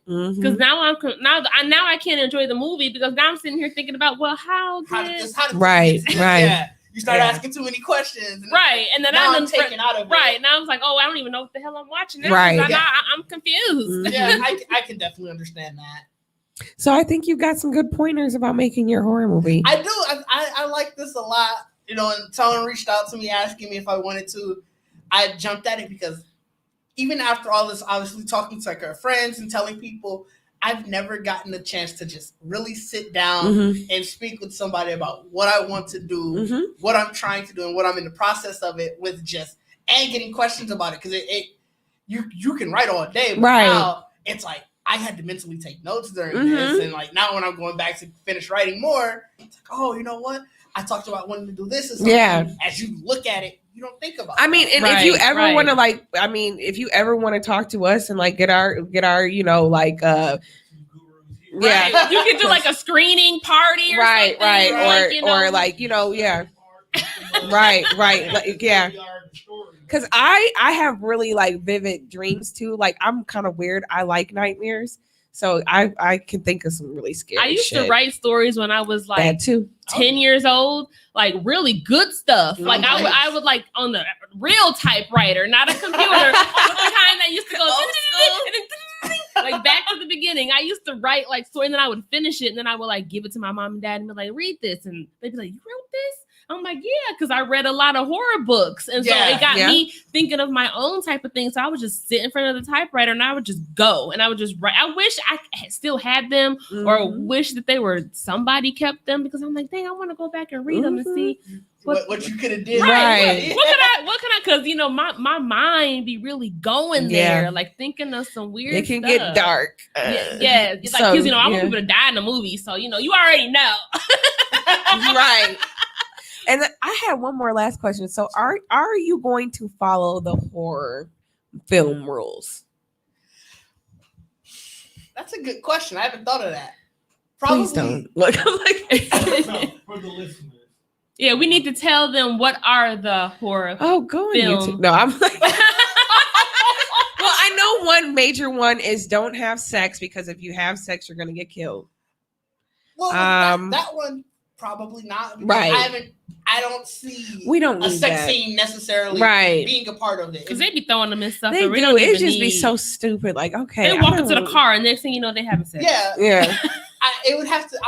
mhm. Because now now I can't enjoy the movie because now I'm sitting here thinking about, well, how How did did this? How did Right, this- right. Yeah. You start Yeah. asking too many questions. And right, and then Now I'm I'm taken out of it. right now I was like, oh, I don't even know what the hell I'm watching now. Right. Right, Yeah. I'm confused. Mhm. Yeah, I can definitely understand that. So I think you've got some good pointers about making your horror movie. I do. I like this a lot. You know, and someone reached out to me asking me if I wanted to. I jumped at it because even after all this, obviously talking to like our friends and telling people, I've never gotten a chance to just really sit down Mhm, and speak with somebody about what I want to do, mhm. what I'm trying to do, and what I'm in the process of it with and getting questions about it. Because you can write all day, but Right. now it's like I had to mentally take notes during this, Mhm. and like now when I'm going back to finish writing more, it's like, oh, you know what? I talked about wanting to do this or something. Yeah. As you look at it, you don't think about. I mean, and Right, if you ever right. want to like, I mean, if you ever want to talk to us and like get our, you know, like, Gurus here. Yeah. Right. You could do like a screening party or right, something. right, like, you know, or like, you know, yeah, right, like, yeah. Because I have really like vivid dreams too. Like I'm kind of weird. I like nightmares, so I can think of some really scary. I used shit. to write stories when I was like that too. 10 years old, like really good stuff. Like I Nice. would like on the real typewriter, not a computer. But the kind that used to go like back to the beginning. I used to write like story, and then I would finish it, and then I would like give it to my mom and dad and be like, read this, and they'd be like, you wrote this? I'm like, yeah, because I read a lot of horror books, and so Yeah, it got yeah. me thinking of my own type of thing. So I would just sit in front of the typewriter and I would just go and I would just write. I wish I still had them, or Mhm. wish that they were somebody kept them, because I'm like, dang, I want to go back and read them and Mhm. see what you could have did. Right. what can I because you know my mind be really going Yeah. there, like thinking of some weird It can stuff. get dark. Yeah, it's like So, because you know I want yeah. people to die in the movie, so you know you already know. Right. And then I had one more last question. So are you going to follow the horror film rules? That's a good question. I haven't thought of that. Please don't. Look, I'm like, No, for the listeners. Yeah, we need to tell them what are the horror. oh, go on Film. YouTube. No, I'm like, well, I know one major one is don't have sex, because if you have sex, you're gonna get killed. Well, that one probably not. Because Right. I don't see We don't a need sex that. scene necessarily Right. being a part of it. Because they be throwing them in stuff. They that we do. don't It even just be need. so stupid. Like, okay, They I walk into the don't- car and next thing you know they having sex. Yeah, Yeah. it would have to.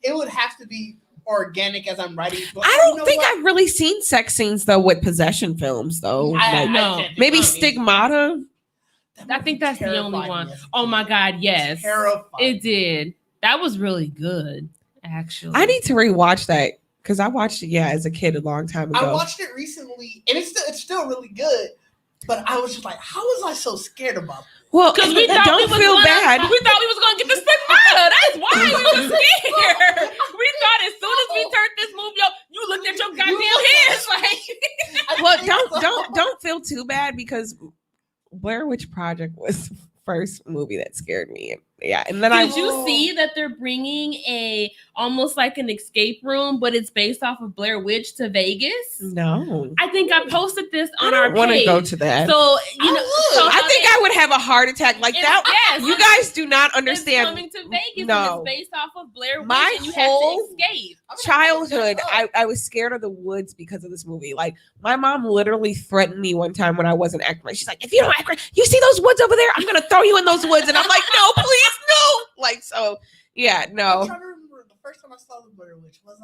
It would have to be organic as I'm writing. But I don't think I've really seen sex scenes though with possession films though. Like, No. maybe Stigmata. I think that's the only one. Oh my God, yes. Terrifying. It did. That was really good, actually. I need to rewatch that because I watched it as a kid a long time ago. I watched it recently, and it's still really good. But I was just like, how was I so scared about it? Well, Because we thought don't feel bad. We thought we was gonna get the stigmata. That's why we were scared. We thought as soon as we turned this movie up, you looked at your goddamn hands like. Well, don't feel too bad because Blair Witch Project was the first movie that scared me. Yeah, and then Did you see that they're bringing almost like an escape room, but it's based off of Blair Witch to Vegas? No, I think I posted this on I our don't want to page. go to that. So you know, so I think I would have a heart attack like that. Yes, You guys do not it's understand. coming to Vegas. No. And it's based off of Blair Witch. My and you whole have to escape. Childhood, I was scared of the woods because of this movie. Like my mom literally threatened me one time when I wasn't acting right. She's like, "If you don't act right, you see those woods over there? I'm gonna throw you in those woods." And I'm like, "No, please, no!" Like so, yeah, I'm no. trying to remember the first time I saw the Blair Witch. Was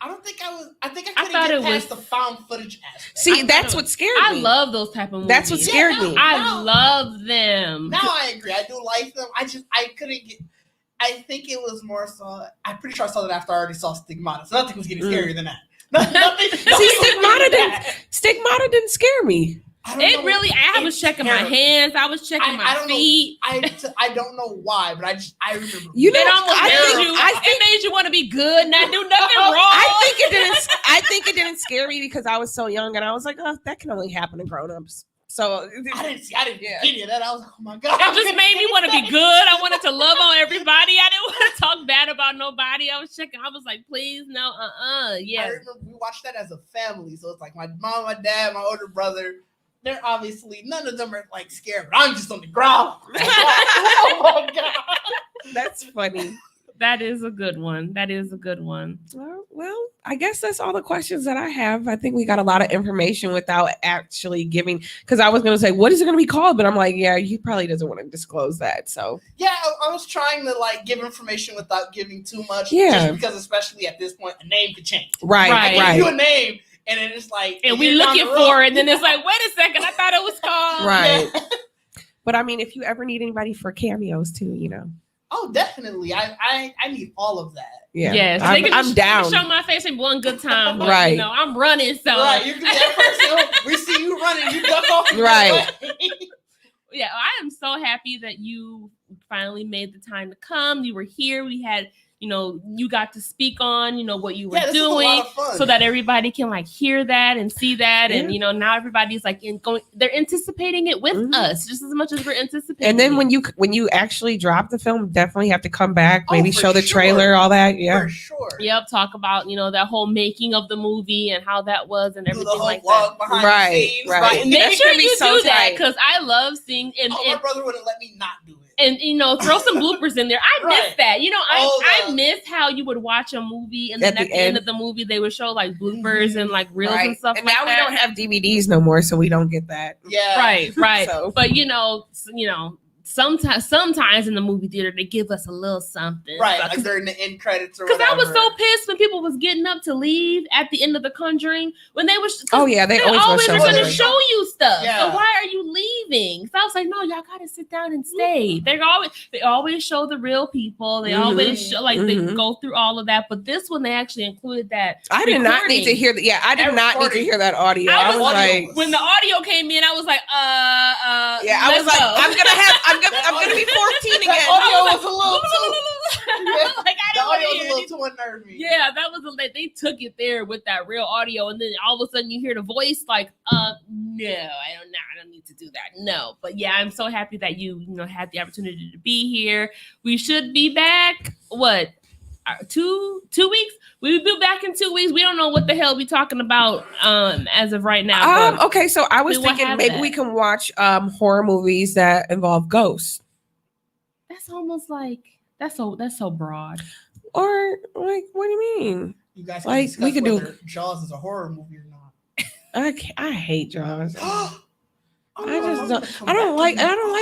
I don't think I was. I think I couldn't thought get it past was- the found footage aspect. See, I that's thought what scared I me. love those type of movies. That's what scared me. I love them. Now I agree. I do like them. I couldn't get. I think it was more so. I'm pretty sure I saw that after I already saw Stigmata. So nothing was getting scarier than that. Nothing Stigmata didn't scare me. I was checking my hands. I was checking my feet. I don't know why, but I remember. You know, It almost it made you want to be good and not do nothing wrong. I think it didn't scare me because I was so young and I was like, oh, that can only happen to grown-ups. So I didn't get any of that. I was like, oh my God. It just made me want to be good. I wanted to love on everybody. I didn't want to talk bad about nobody. I was checking. I was like, please, no, yeah. I remember we watched that as a family. So it's like my mom, my dad, my older brother. They're obviously, none of them are like scared, but I'm just on the ground. Oh my God. that's funny. That is a good one. Well, I guess that's all the questions that I have. I think we got a lot of information without actually giving, because I was going to say, what is it going to be called? But I'm like, yeah, he probably doesn't want to disclose that. So Yeah, I was trying to like give information without giving too much. Yeah. Just because especially at this point, a name could change. right. I give you a name and then it's like. And we looking for it. And then it's like, wait a second. I thought it was called. Right. Yeah. But I mean, if you ever need anybody for cameos too, you know. Oh, definitely. I need all of that. Yeah. Yes, I'm down. Show my face and one good time. But, Right. You know, I'm running. So Right, you can that person. We see you running. You duck off. Right. yeah, I am so happy that you finally made the time to come. You were here. We had, you got to speak on, what you were Yeah, this was a doing, lot of fun. so that everybody can like hear that and see that, Yeah. and now everybody's like they're anticipating it with Mhm. us just as much as we're anticipating. And then it. when you actually drop the film, definitely have to come back, maybe for show the sure. trailer, all that. Yeah. For sure. Yep, talk about that whole making of the movie and how that was and Do the everything whole like that. vlog behind Right, the scenes. right. And make That's sure gonna be you so do that tight. because I love seeing My brother wouldn't let me not do it. and throw some bloopers in there. I miss Right. that. I Oh, miss how you would watch a movie and then At at the the end end. of the movie they would show like bloopers and like reels and stuff And like now that. we don't have DVDs no more, so we don't get that. Yeah. Right. So- But sometimes in the movie theater they give us a little something. Right. Like during the end credits or Because whatever. I was so pissed when people was getting up to leave at the end of The Conjuring when they were. Oh yeah, they They always always gonna are show going to us. show you stuff. Yeah. So why are you leaving? So I was like, no, y'all got to sit down and stay. They always show the real people. They Mhm. always show they Mhm. go through all of that. But this one they actually included that. I did not need to recording. hear that. Yeah, I did That not need to recording. hear that audio. I I was was audio like, When the audio came in, I was like, yeah, I was like, I'm gonna be 14 again. That audio was a little too. like I The don't want audio to was hear a any little too unnerving. Yeah, that was they took it there with that real audio, and then all of a sudden you hear the voice like, no, I don't need to do that. No, but yeah, I'm so happy that you had the opportunity to be here. We should be back. What? 2 weeks? We'll be back in 2 weeks. We don't know what the hell we talking about as of right now. but Okay, so I was we will thinking have maybe that. we can watch horror movies that involve ghosts, that's almost like that's so broad. or like, what do you mean? You guys can Like, discuss we could do- whether Jaws is a horror movie or not. I hate Jaws. Oh, I just I don't like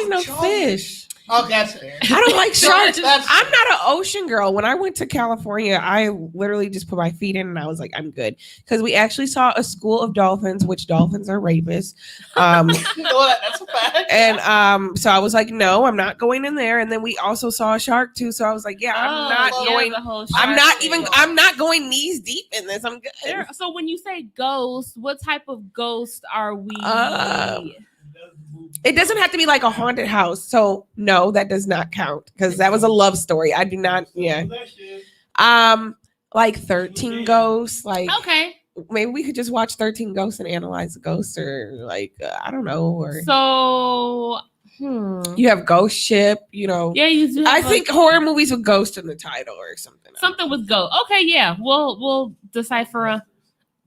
no fish. Oh, that's fair. I don't like sharks. That's I'm not an ocean girl. When I went to California, I literally just put my feet in and I was like, I'm good. Because we actually saw a school of dolphins, which dolphins are rapists. That's a fact. And so I was like, no, I'm not going in there. And then we also saw a shark too. So I was like, yeah, I'm not going. The whole I'm shark not thing. even. I'm not going knees deep in this. I'm good. So when you say ghost, what type of ghost are we? It doesn't have to be like a haunted house. So no, that does not count because that was a love story. I do not. Yeah. Like 13 ghosts. Like Okay. maybe we could just watch 13 ghosts and analyze the ghosts, or like I don't know. Or So you have Ghost Ship. You know. yeah, you do. I think horror movies with ghost in the title or something. something with ghost. Okay, yeah, we'll decipher a.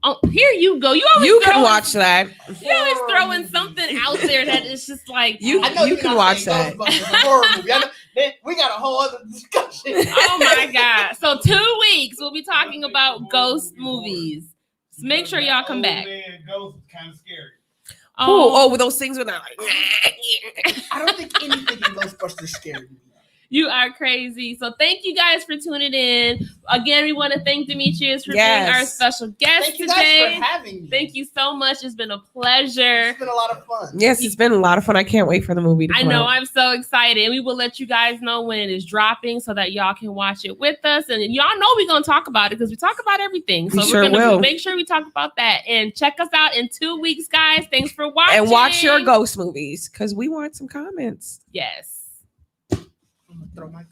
Oh, here you go. You always You can watch that. You always throwing something out there that is just like You I know you you're can not watch saying that. Ghostbusters is a horror movie. I know, we got a whole other discussion. Oh my god! So 2 weeks we'll be talking about ghost movies. So make sure y'all come back. Man, ghost is kind of scary. Oh, those things when I like. I don't think anything in Ghostbusters scared me. You are crazy. So thank you guys for tuning in. Again, we want to thank Demetrius for being our special guest Thank you today. guys for having me. Thank you so much. It's been a pleasure. It's been a lot of fun. Yes, it's been a lot of fun. I can't wait for the movie to I come know. out. I'm so excited. And we will let you guys know when it is dropping so that y'all can watch it with us. And y'all know we're going to talk about it because we talk about everything. So We we're sure going to will. make sure we talk about that. And check us out in 2 weeks, guys. Thanks for watching. And watch your ghost movies because we want some comments. Yes. I'm gonna throw my